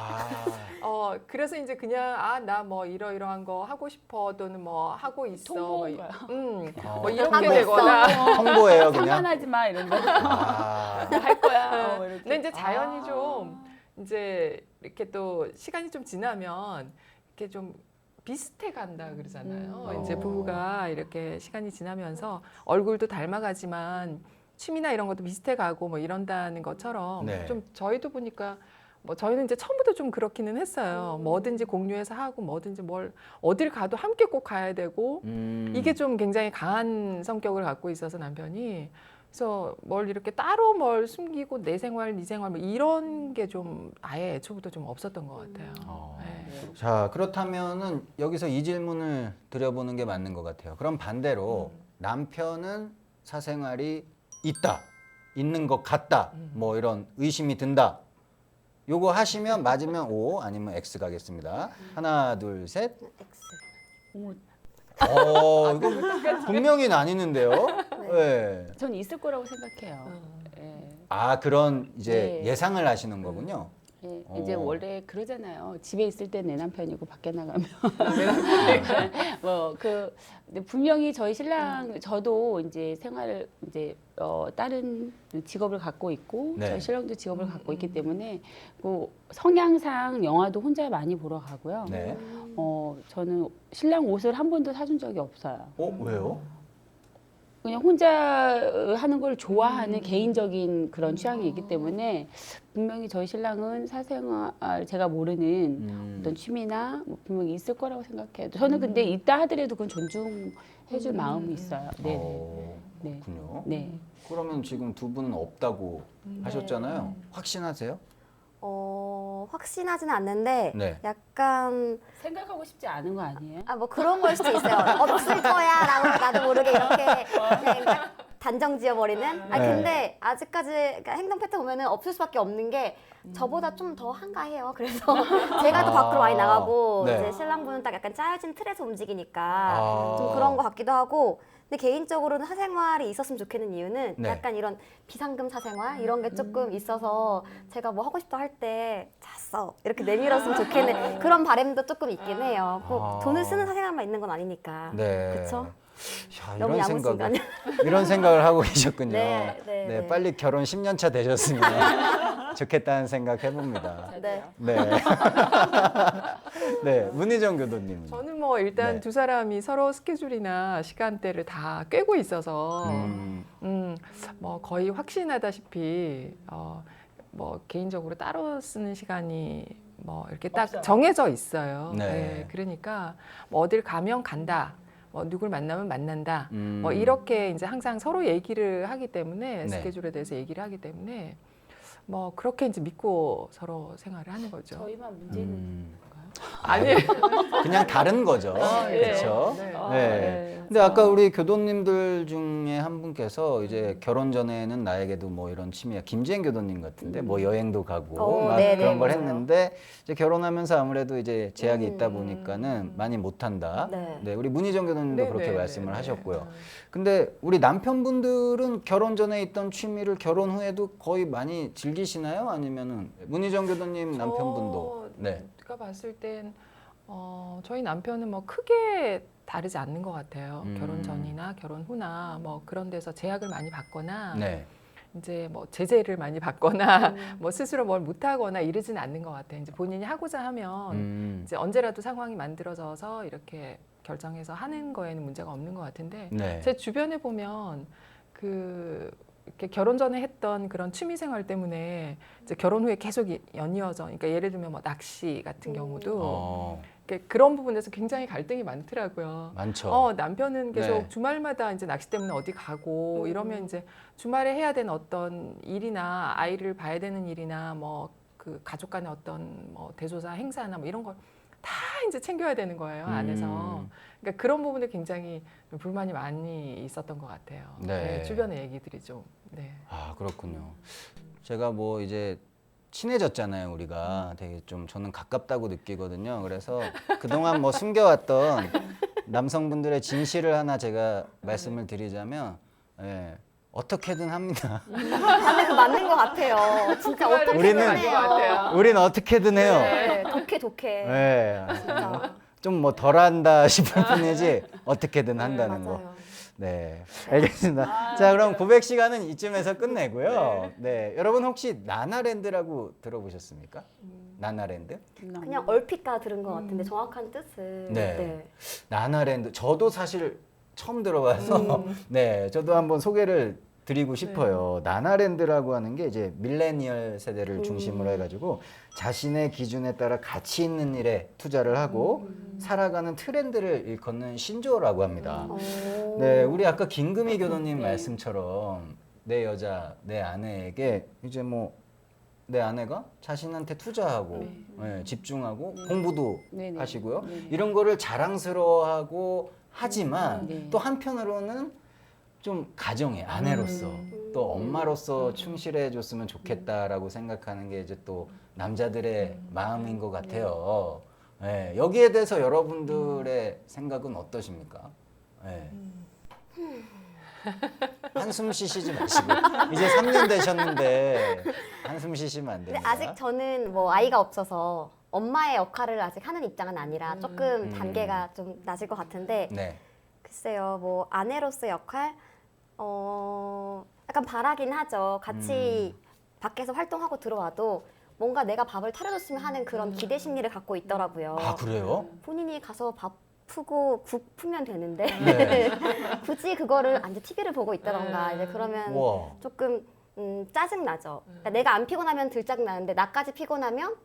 아, 그래서 이제 그냥 나 뭐 이러이러한 거 하고 싶어 또는 뭐 하고 있어 통보인가요? 뭐 이렇게 하고 되거나 통보예요 그냥. 상관하지 마 이런 거. 아, 할 거야. 뭐 이렇게. 근데 이제 자연이 좀 이제 이렇게 또 시간이 좀 지나면 이렇게 좀 비슷해 간다 그러잖아요. 이제 부부가 이렇게 시간이 지나면서 얼굴도 닮아가지만 취미나 이런 것도 비슷해 가고 뭐 이런다는 것처럼 네. 좀 저희도 보니까 뭐 저희는 이제 처음부터 좀 그렇기는 했어요. 뭐든지 공유해서 하고 뭐든지 뭘 어딜 가도 함께 꼭 가야 되고 이게 좀 굉장히 강한 성격을 갖고 있어서 남편이 그래서 뭘 이렇게 따로 뭘 숨기고 내 생활, 네 생활 뭐 이런 게 좀 아예 애초부터 좀 없었던 것 같아요. 네. 자 그렇다면은 여기서 이 질문을 드려보는 게 맞는 것 같아요. 그럼 반대로 남편은 사생활이 있는 것 같다. 뭐 이런 의심이 든다. 요거 하시면 맞으면 O 아니면 X 가겠습니다. 하나 둘 셋. X. 이거 분명히 나뉘는데요. 네. 전 있을 거라고 생각해요. 예. 그런 이제 네. 예상을 하시는 거군요. 예, 이제 원래 그러잖아요. 집에 있을 때 내 남편이고 밖에 나가면 근데 분명히 저희 신랑 저도 이제 생활을 이제 다른 직업을 갖고 있고 네. 저희 신랑도 직업을 갖고 있기 때문에 그 성향상 영화도 혼자 많이 보러 가고요. 네. 저는 신랑 옷을 한 번도 사준 적이 없어요. 왜요? 그냥 혼자 하는 걸 좋아하는 개인적인 그런 취향이 있기 때문에 분명히 저희 신랑은 사생활 제가 모르는 어떤 취미나 뭐 분명히 있을 거라고 생각해요. 저는 근데 있다 하더라도 그건 존중해줄 마음이 있어요. 네. 네. 그렇군요. 네. 그러면 지금 두 분은 없다고 하셨잖아요. 확신하세요? 확신하지는 않는데 네. 약간 생각하고 싶지 않은 거 아니에요? 뭐 그런 걸 수도 있어요. 없을 거야라고 나도 모르게 이렇게 그냥 딱 단정 지어버리는. 네. 근데 아직까지 그러니까 행동 패턴 보면은 없을 수밖에 없는 게 저보다 좀 더 한가해요. 그래서 제가 더 밖으로 많이 나가고 네. 이제 신랑분은 딱 약간 짜여진 틀에서 움직이니까 아. 좀 그런 것 같기도 하고. 근데 개인적으로는 사생활이 있었으면 좋겠는 이유는 네. 약간 이런 비상금 사생활 이런 게 조금 있어서 제가 뭐 하고 싶다 할 때 잤어 이렇게 내밀었으면 좋겠는 그런 바람도 조금 있긴 해요. 꼭 돈을 쓰는 사생활만 있는 건 아니니까. 네. 그렇죠? 야, 너무 야무진가? 이런 생각을 하고 계셨군요. 네, 네, 네. 빨리 결혼 10년 차 되셨으면 좋겠다는 생각 해봅니다. 네. 네. 네, 문희정 교도님. 저는 뭐 일단 네. 두 사람이 서로 스케줄이나 시간대를 다 꿰고 있어서 뭐 거의 확신하다시피 뭐 개인적으로 따로 쓰는 시간이 뭐 이렇게 딱 없어요. 정해져 있어요. 네. 네, 그러니까 뭐 어딜 가면 간다. 뭐 누굴 만나면 만난다. 음. 뭐 이렇게 이제 항상 서로 얘기를 하기 때문에 네. 스케줄에 대해서 얘기를 하기 때문에 뭐 그렇게 이제 믿고 서로 생활을 하는 거죠. 저희만 문제는 음. 건가요? 아니에요. 그냥 다른 거죠. 예. 그렇죠. 네. 네. 근데 아까 우리 교도님들 중에 한 분께서 이제 결혼 전에는 나에게도 뭐 이런 취미야, 김지행 교도님 같은데 뭐 여행도 가고 막 네네, 그런 걸 맞아요. 했는데 이제 결혼하면서 아무래도 이제 제약이 있다 보니까는 많이 못 한다. 네. 네, 우리 문희정 교도님도 네, 그렇게 네, 말씀을 네, 하셨고요. 네. 근데 우리 남편분들은 결혼 전에 있던 취미를 결혼 후에도 거의 많이 즐기시나요? 아니면은 문희정 교도님 남편분도 네. 제가 봤을 땐 저희 남편은 뭐 크게 다르지 않는 것 같아요. 결혼 전이나 결혼 후나 뭐 그런 데서 제약을 많이 받거나 네. 이제 뭐 제재를 많이 받거나 뭐 스스로 뭘 못하거나 이러지는 않는 것 같아요. 이제 본인이 하고자 하면 이제 언제라도 상황이 만들어져서 이렇게 결정해서 하는 거에는 문제가 없는 것 같은데 네. 제 주변에 보면 이렇게 결혼 전에 했던 그런 취미 생활 때문에 이제 결혼 후에 계속 연이어져. 그러니까 예를 들면 뭐 낚시 같은 경우도 그런 부분에서 굉장히 갈등이 많더라고요. 많죠. 남편은 계속 네. 주말마다 이제 낚시 때문에 어디 가고 이러면 이제 주말에 해야 되는 어떤 일이나 아이를 봐야 되는 일이나 뭐 그 가족 간의 어떤 뭐 대소사 행사나 뭐 이런 걸 다 이제 챙겨야 되는 거예요, 안에서. 그러니까 그런 부분에 굉장히 불만이 많이 있었던 것 같아요. 네. 네, 주변의 얘기들이 좀. 네. 아, 그렇군요. 제가 뭐 이제 친해졌잖아요, 우리가. 되게 좀 저는 가깝다고 느끼거든요. 그래서 그동안 뭐 숨겨왔던 남성분들의 진실을 하나 제가 말씀을 드리자면, 예, 어떻게든 합니다. 근데 그 맞는 것 같아요. 진짜 어떻게든 우리는- 해요. 우린 어떻게든 해요. 네, 독해. 예. 진짜. 좀 뭐 덜한다 싶을 뿐이지 어떻게든 한다는 거. 맞아요. 네, 알겠습니다. 자, 그럼 고백 시간은 이쯤에서 끝내고요. 네, 여러분 혹시 나나랜드라고 들어보셨습니까? 나나랜드? 그냥 얼핏 다 들은 것 같은데 정확한 뜻을. 네. 나나랜드. 저도 사실 처음 들어봐서 네, 저도 한번 소개를 드리고 싶어요. 나나랜드라고 하는 게 이제 밀레니얼 세대를 중심으로 해가지고 자신의 기준에 따라 가치 있는 일에 투자를 하고 살아가는 트렌드를 일컫는 신조어라고 합니다. 네, 우리 아까 김금희 교도님 말씀처럼 내 여자, 내 아내에게 이제 뭐 내 아내가 자신한테 투자하고 네, 집중하고 공부도 네네. 하시고요. 네네. 이런 거를 자랑스러워하고 하지만 네. 또 한편으로는 좀 가정의 아내로서 또 엄마로서 충실해 줬으면 좋겠다라고 생각하는 게 이제 또 남자들의 마음인 것 같아요. 네, 여기에 대해서 여러분들의 생각은 어떠십니까? 네. 한숨 쉬시지 마시고 이제 3년 되셨는데 한숨 쉬시면 안 근데 됩니다. 아직 저는 뭐 아이가 없어서 엄마의 역할을 아직 하는 입장은 아니라 조금 단계가 좀 낮을 것 같은데 네. 글쎄요, 뭐 아내로서 역할, 약간 바라긴 하죠. 같이 밖에서 활동하고 들어와도 뭔가 내가 밥을 차려줬으면 하는 그런 기대 심리를 갖고 있더라고요. 아, 그래요? 본인이 가서 밥 푸고 국 풀면 되는데 네. 굳이 그거를 앉아 TV를 보고 있다던가 이제 그러면 우와. 조금 짜증 나죠. 그러니까 내가 안 피곤하면 들짜증 나는데 나까지 피곤하면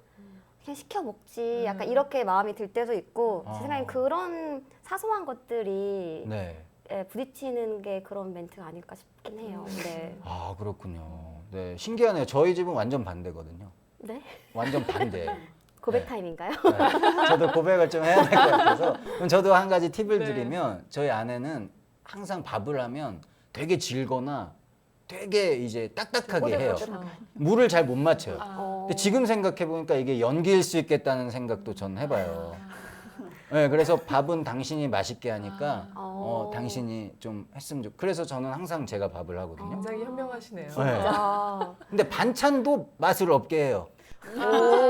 그냥 시켜 먹지. 약간 이렇게 마음이 들 때도 있고 제 생각엔 그런 사소한 것들이 네. 예, 부딪히는 게 그런 멘트가 아닐까 싶긴 해요. 네. 아, 그렇군요. 네, 신기하네요. 저희 집은 완전 반대거든요. 네? 완전 반대. 고백 네. 타임인가요? 네. 저도 고백을 좀 해야 될 것 같아서. 그럼 저도 한 가지 팁을 드리면 저희 아내는 항상 밥을 하면 되게 질거나 되게 이제 딱딱하게 해요. 물을 잘 못 맞춰요. 근데 지금 생각해 보니까 이게 연기일 수 있겠다는 생각도 전 해봐요. 네, 그래서 밥은 당신이 맛있게 하니까 당신이 좀 했으면 좋. 그래서 저는 항상 제가 밥을 하거든요. 굉장히 현명하시네요. 네. 아, 근데 반찬도 맛을 없게 해요.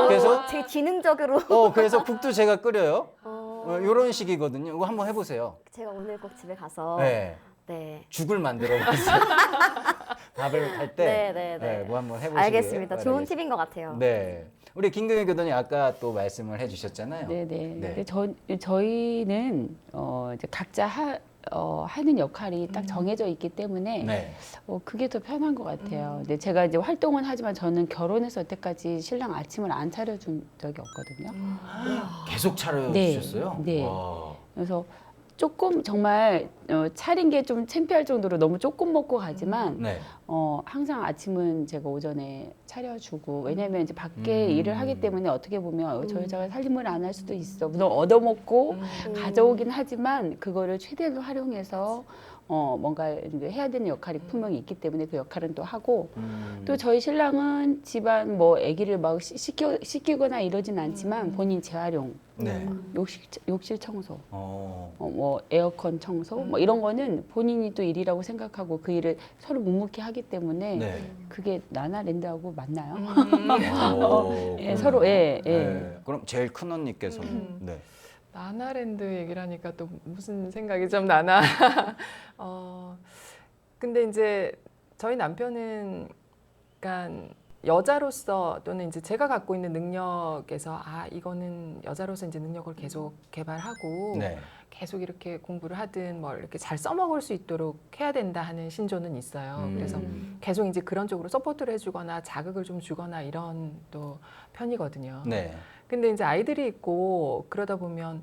그래서 되게 지능적으로 그래서 국도 제가 끓여요. 이런 식이거든요. 이거 한번 해보세요. 제가 오늘 꼭 집에 가서 네, 네. 죽을 만들어 보세요. 밥을 할 때, 네. 뭐 한번 해보시길 알겠습니다. 좋은 바라겠습니다. 팁인 것 같아요. 네, 우리 김금희 교도님 아까 또 말씀을 해주셨잖아요. 네네. 네. 근데 저희는 이제 각자 하는 역할이 딱 정해져 있기 때문에 네. 그게 더 편한 것 같아요. 근데 제가 이제 활동은 하지만 저는 결혼해서 여태까지 신랑 아침을 안 차려준 적이 없거든요. 계속 네, 차려주셨어요? 네. 와. 그래서 조금 정말 차린 게 좀 창피할 정도로 너무 조금 먹고 가지만 네. 항상 아침은 제가 오전에 차려주고 왜냐면 이제 밖에 일을 하기 때문에 어떻게 보면 저 여자가 살림을 안 할 수도 있어. 물론 얻어먹고 가져오긴 하지만 그거를 최대한 활용해서 뭔가 해야 되는 역할이 분명히 있기 때문에 그 역할은 또 하고 또 저희 신랑은 집안 뭐 아기를 막 씻기거나 이러진 않지만 본인 재활용 네. 욕실 청소 어. 뭐 에어컨 청소 뭐 이런 거는 본인이 또 일이라고 생각하고 그 일을 서로 묵묵히 하기 때문에 네. 그게 나나랜드하고 맞나요? 예, 서로 예. 네. 그럼 제일 큰 언니께서는 네. 나나랜드 얘기를 하니까 또 무슨 생각이 좀 나나. 근데 이제 저희 남편은 그러니까 여자로서 또는 이제 제가 갖고 있는 능력에서 이거는 여자로서 이제 능력을 계속 개발하고 네. 계속 이렇게 공부를 하든 뭐 이렇게 잘 써먹을 수 있도록 해야 된다 하는 신조는 있어요. 그래서 계속 이제 그런 쪽으로 서포트를 해주거나 자극을 좀 주거나 이런 또 편이거든요. 네. 근데 이제 아이들이 있고 그러다 보면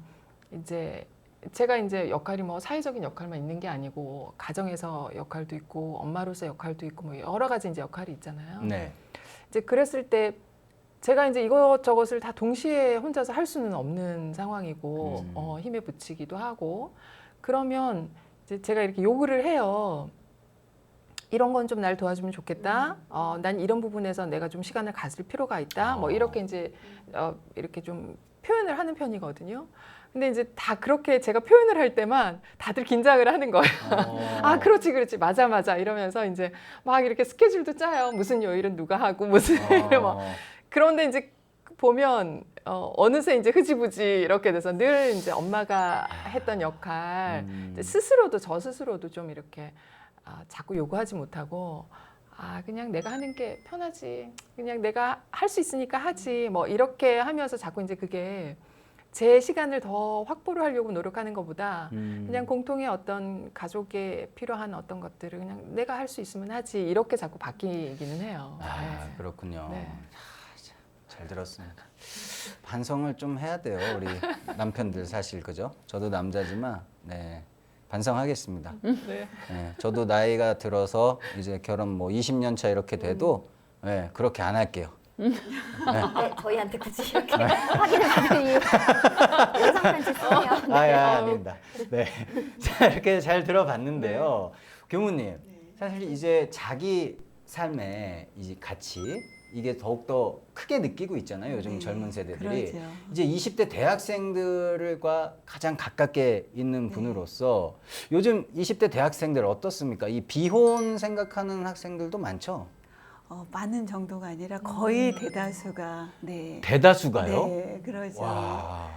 이제 제가 이제 역할이 뭐 사회적인 역할만 있는 게 아니고 가정에서 역할도 있고 엄마로서 역할도 있고 뭐 여러 가지 이제 역할이 있잖아요. 네. 이제 그랬을 때 제가 이제 이것저것을 다 동시에 혼자서 할 수는 없는 상황이고 힘에 부치기도 하고 그러면 이제 제가 이렇게 요구를 해요. 이런 건 좀 날 도와주면 좋겠다. 난 이런 부분에서 내가 좀 시간을 가질 필요가 있다. 뭐 이렇게 이제 이렇게 좀 표현을 하는 편이거든요. 근데 이제 다 그렇게 제가 표현을 할 때만 다들 긴장을 하는 거예요. 그렇지, 맞아 이러면서 이제 막 이렇게 스케줄도 짜요. 무슨 요일은 누가 하고 무슨 요일은 뭐. 그런데 이제 보면 어느새 이제 흐지부지 이렇게 돼서 늘 이제 엄마가 했던 역할 이제 스스로도 저 스스로도 좀 이렇게 자꾸 요구하지 못하고 그냥 내가 하는 게 편하지. 그냥 내가 할 수 있으니까 하지. 뭐 이렇게 하면서 자꾸 이제 그게 제 시간을 더 확보를 하려고 노력하는 것보다 그냥 공통의 어떤 가족에 필요한 어떤 것들을 그냥 내가 할 수 있으면 하지. 이렇게 자꾸 바뀌기는 해요. 네. 그렇군요. 네. 잘 들었습니다. 반성을 좀 해야 돼요, 우리 남편들 사실 그죠? 저도 남자지만 네. 반성하겠습니다. 네. 네, 저도 나이가 들어서 이제 결혼 뭐 20년 차 이렇게 돼도 네, 그렇게 안 할게요. 네, 저희한테 굳이 이렇게 확인을 받을 이유 영상 편지 쓰세요. 아닙니다. 네. 자, 이렇게 잘 들어봤는데요. 교무님, 사실 이제 자기 삶의 이제 가치 이게 더욱더 크게 느끼고 있잖아요. 요즘 젊은 세대들이. 그러죠. 이제 20대 대학생들과 가장 가깝게 있는 분으로서 요즘 20대 대학생들 어떻습니까? 이 비혼 생각하는 학생들도 많죠? 많은 정도가 아니라 거의 대다수가 네. 대다수가요? 네, 그러죠. 와.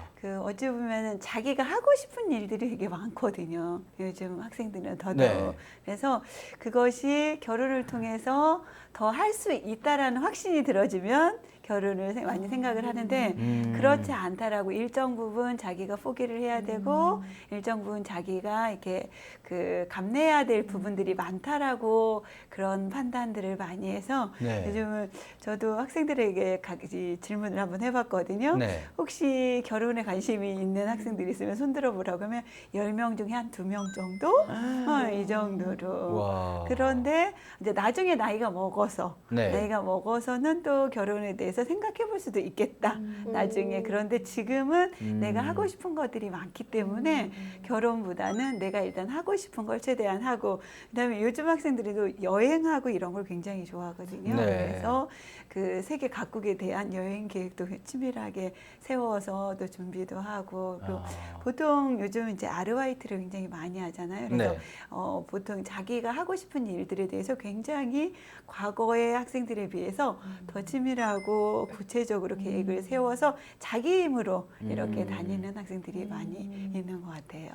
어찌 보면은 자기가 하고 싶은 일들이 되게 많거든요. 요즘 학생들은 더더욱. 네. 그래서 그것이 결혼을 통해서 더 할 수 있다라는 확신이 들어지면 결혼을 많이 생각을 하는데 그렇지 않다라고 일정 부분 자기가 포기를 해야 되고 일정 부분 자기가 이렇게 감내해야 될 부분들이 많다라고 그런 판단들을 많이 해서 네. 요즘은 저도 학생들에게 질문을 한번 해봤거든요. 네. 혹시 결혼에 관심이 있는 학생들이 있으면 손들어 보라고 하면 10명 중에 한 2명 정도? 이 정도로. 와. 그런데 이제 나중에 나이가 네. 먹어서는 또 결혼에 대해서 생각해 볼 수도 있겠다. 나중에. 그런데 지금은 내가 하고 싶은 것들이 많기 때문에 결혼보다는 내가 일단 하고 싶은 걸 최대한 하고 그다음에 요즘 학생들이 또 여행하고 이런 걸 굉장히 좋아하거든요. 네. 그래서 그 세계 각국에 대한 여행 계획도 치밀하게 세워서 또 준비도 하고 그리고 보통 요즘 이제 아르바이트를 굉장히 많이 하잖아요. 그래서 네. 보통 자기가 하고 싶은 일들에 대해서 굉장히 과거의 학생들에 비해서 더 치밀하고 구체적으로 계획을 세워서 자기 힘으로 이렇게 다니는 학생들이 많이 있는 것 같아요.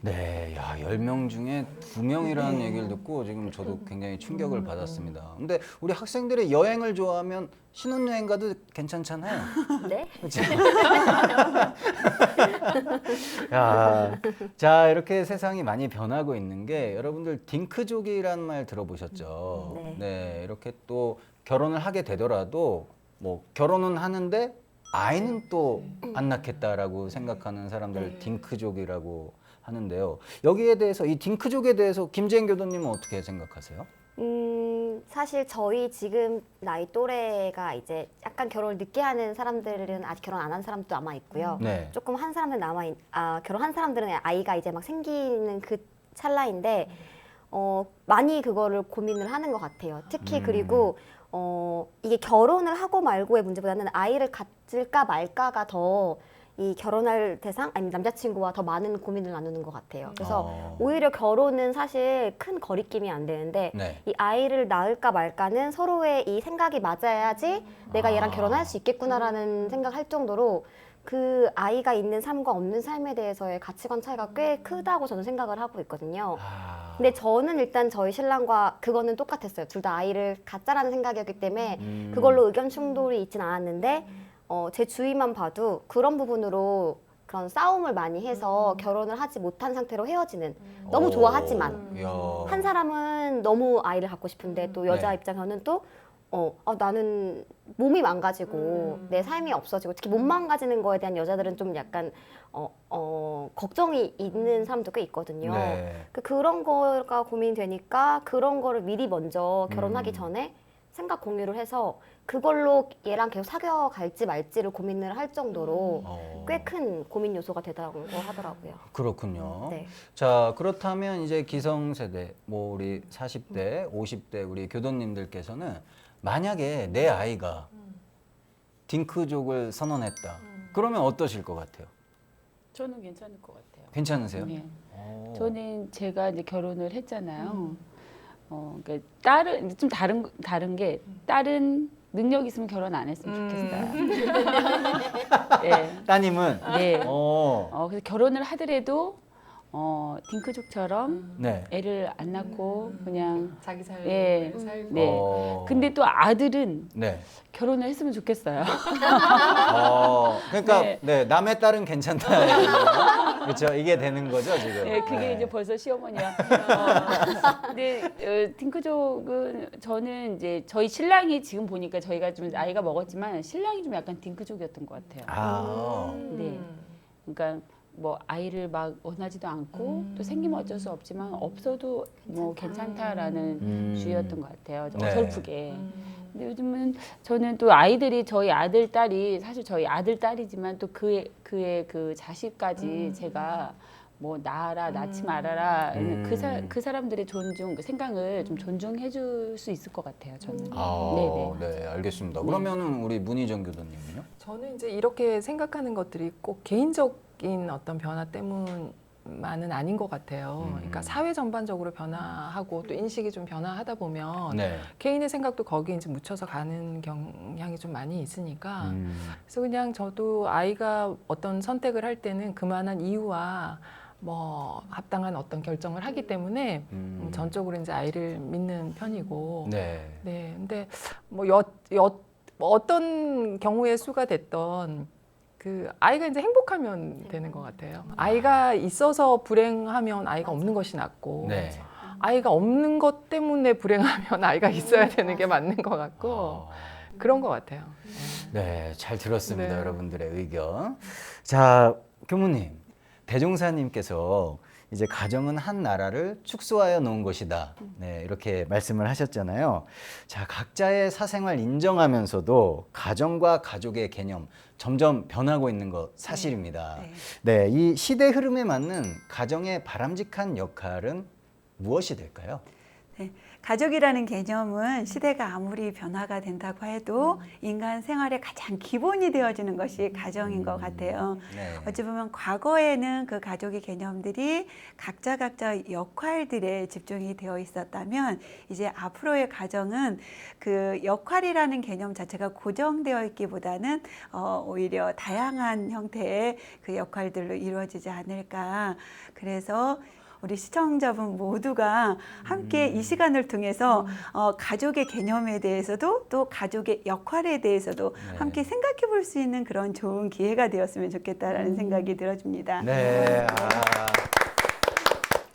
네, 야, 10명 중에 2명이라는 얘기를 듣고 지금 저도 굉장히 충격을 받았습니다. 근데 우리 학생들이 여행을 좋아하면 신혼여행 가도 괜찮잖아요. 네. 그렇죠? 야, 자, 이렇게 세상이 많이 변하고 있는 게 여러분들 딩크족이라는 말 들어보셨죠? 네. 네, 이렇게 또 결혼을 하게 되더라도 뭐 결혼은 하는데 아이는 또 안 낳겠다라고 생각하는 사람들 딩크족이라고 하는데요. 여기에 대해서 이 딩크족에 대해서 김재인 교도님은 어떻게 생각하세요? 사실 저희 지금 나이 또래가 이제 약간 결혼을 늦게 하는 사람들은 아직 결혼 안 한 사람도 아마 있고요. 네. 조금 한 사람들 결혼한 사람들은 아이가 이제 막 생기는 그 찰나인데 많이 그거를 고민을 하는 것 같아요. 특히 그리고 이게 결혼을 하고 말고의 문제보다는 아이를 가질까 말까가 더 이 결혼할 대상 아니면 남자친구와 더 많은 고민을 나누는 것 같아요. 그래서 오히려 결혼은 사실 큰 거리낌이 안 되는데 네. 이 아이를 낳을까 말까는 서로의 이 생각이 맞아야지 내가 얘랑 결혼할 수 있겠구나라는 생각할 정도로 그 아이가 있는 삶과 없는 삶에 대해서의 가치관 차이가 꽤 크다고 저는 생각을 하고 있거든요. 근데 저는 일단 저희 신랑과 그거는 똑같았어요. 둘 다 아이를 갖자라는 생각이었기 때문에 그걸로 의견 충돌이 있진 않았는데 제 주위만 봐도 그런 부분으로 그런 싸움을 많이 해서 결혼을 하지 못한 상태로 헤어지는 너무 좋아하지만 이야. 한 사람은 너무 아이를 갖고 싶은데 또 여자 네. 입장에서는 또 나는 몸이 망가지고 내 삶이 없어지고 특히 몸 망가지는 거에 대한 여자들은 좀 약간 걱정이 있는 사람도 꽤 있거든요. 네. 그런 거가 고민되니까 그런 거를 미리 먼저 결혼하기 전에 생각 공유를 해서 그걸로 얘랑 계속 사귀어 갈지 말지를 고민을 할 정도로 꽤 큰 고민 요소가 되다고 하더라고요. 그렇군요. 네. 자, 그렇다면 이제 기성세대, 뭐 우리 40대, 50대 우리 교도님들께서는 만약에 내 아이가 딩크족을 선언했다. 그러면 어떠실 것 같아요? 저는 괜찮을 것 같아요. 괜찮으세요? 네. 오. 저는 제가 이제 결혼을 했잖아요. 그러니까 딸은 좀 다른 게 딸은 능력 있으면 결혼 안 했으면 좋겠어요. 네. 따님은 네. 어. 그래서 결혼을 하더라도 딩크족처럼 네. 애를 안 낳고 그냥 자기 삶을 예. 살고. 네. 근데 또 아들은 네. 결혼을 했으면 좋겠어요. 그러니까 네. 네. 남의 딸은 괜찮다. 그렇죠. 이게 되는 거죠, 지금. 네, 그게 네. 이제 벌써 시어머니야. 근데 딩크족은 저는 이제 저희 신랑이 지금 보니까 저희가 좀 나이가 먹었지만 신랑이 좀 약간 딩크족이었던 것 같아요. 아. 네. 그러니까 뭐 아이를 막 원하지도 않고 또 생기면 어쩔 수 없지만 없어도 뭐 괜찮다라는 주의였던 것 같아요. 네. 어설프게. 근데 요즘은 저는 또 아이들이 저희 아들 딸이 사실 저희 아들 딸이지만 또 그의 그 자식까지 제가 뭐 낳지 말아라 그 사람들의 존중 그 생각을 좀 존중해 줄 수 있을 것 같아요. 저는. 네네. 네, 알겠습니다. 그러면은 우리 문희정 교도님은요? 저는 이제 이렇게 생각하는 것들이 꼭 개인적인 어떤 변화 때문만은 아닌 것 같아요. 그러니까 사회 전반적으로 변화하고 또 인식이 좀 변화하다 보면 네. 개인의 생각도 거기에 이제 묻혀서 가는 경향이 좀 많이 있으니까 그래서 그냥 저도 아이가 어떤 선택을 할 때는 그만한 이유와 뭐 합당한 어떤 결정을 하기 때문에 전적으로 이제 아이를 믿는 편이고 네. 네, 근데 뭐 어떤 경우의 수가 됐던 그 아이가 이제 행복하면 되는 것 같아요. 아이가 있어서 불행하면 아이가 없는 것이 낫고 네. 아이가 없는 것 때문에 불행하면 아이가 있어야 되는 게 맞는 것 같고 그런 것 같아요. 네, 잘 들었습니다. 네. 여러분들의 의견. 자, 교무님, 대종사님께서 이제 가정은 한 나라를 축소하여 놓은 것이다. 네, 이렇게 말씀을 하셨잖아요. 자, 각자의 사생활 인정하면서도 가정과 가족의 개념 점점 변하고 있는 것 사실입니다. 네, 이 시대 흐름에 맞는 가정의 바람직한 역할은 무엇이 될까요? 네, 가족이라는 개념은 시대가 아무리 변화가 된다고 해도 인간 생활의 가장 기본이 되어지는 것이 가정인 것 같아요. 네. 어찌 보면 과거에는 그 가족의 개념들이 각자 역할들에 집중이 되어 있었다면 이제 앞으로의 가정은 그 역할이라는 개념 자체가 고정되어 있기보다는 오히려 다양한 형태의 그 역할들로 이루어지지 않을까. 그래서 우리 시청자분 모두가 함께 이 시간을 통해서 가족의 개념에 대해서도 또 가족의 역할에 대해서도 네. 함께 생각해 볼 수 있는 그런 좋은 기회가 되었으면 좋겠다라는 생각이 들어집니다. 네.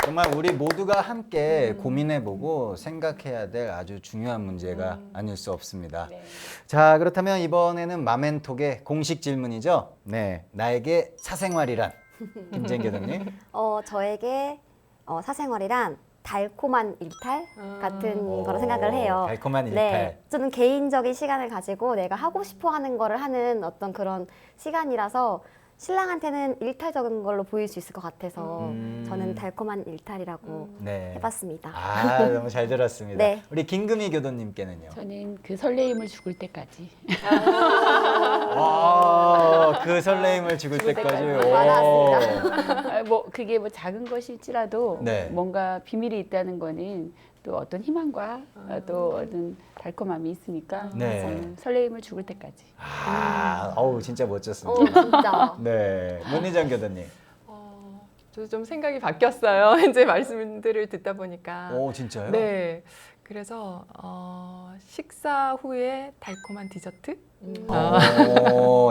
정말 우리 모두가 함께 고민해보고 생각해야 될 아주 중요한 문제가 아닐 수 없습니다. 네. 자, 그렇다면 이번에는 마멘톡의 공식 질문이죠. 네, 나에게 사생활이란? 김재인 교수님. 저에게 사생활이란 달콤한 일탈 같은 거라 생각을 해요. 달콤한 일탈. 네, 좀 개인적인 시간을 가지고 내가 하고 싶어 하는 거를 하는 어떤 그런 시간이라서 신랑한테는 일탈적인 걸로 보일 수 있을 것 같아서 저는 달콤한 일탈이라고 네. 해봤습니다. 아, 너무 잘 들었습니다. 네. 우리 김금희 교도님께는요. 저는 그 설레임을 죽을 때까지. 그 설레임을 죽을 때까지. 맞았습니다. 뭐 그게 뭐 작은 것일지라도 네. 뭔가 비밀이 있다는 거는 또 어떤 희망과 또 어떤 달콤함이 있으니까 네. 설레임을 죽을 때까지. 어우, 진짜 멋졌습니다. 진짜. 네. 문희정 교도님. 저도 좀 생각이 바뀌었어요. 이제 말씀들을 듣다 보니까. 오, 진짜요? 네. 그래서 식사 후에 달콤한 디저트?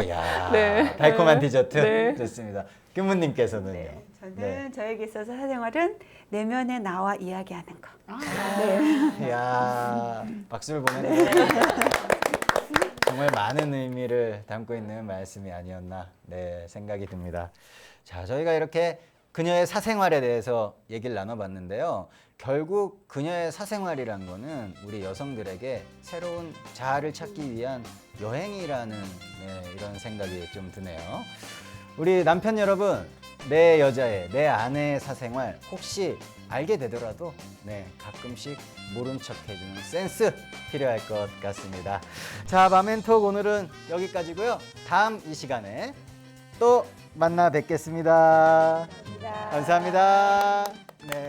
야. 네. 달콤한 디저트. 네. 좋습니다. 교무님께서는요. 네, 저는 네. 저에게 있어서 사생활은 내면의 나와 이야기하는 거. 야, 박수를 보내드려요. 정말 많은 의미를 담고 있는 말씀이 아니었나 생각이 듭니다. 자, 저희가 이렇게 그녀의 사생활에 대해서 얘기를 나눠봤는데요. 결국 그녀의 사생활이란 거는 우리 여성들에게 새로운 자아를 찾기 위한 여행이라는 이런 생각이 좀 드네요. 우리 남편 여러분, 내 여자의, 내 아내의 사생활 혹시 알게 되더라도 가끔씩 모른 척 해주는 센스 필요할 것 같습니다. 자, 마멘톡 오늘은 여기까지고요. 다음 이 시간에 또 만나 뵙겠습니다. 감사합니다. 네.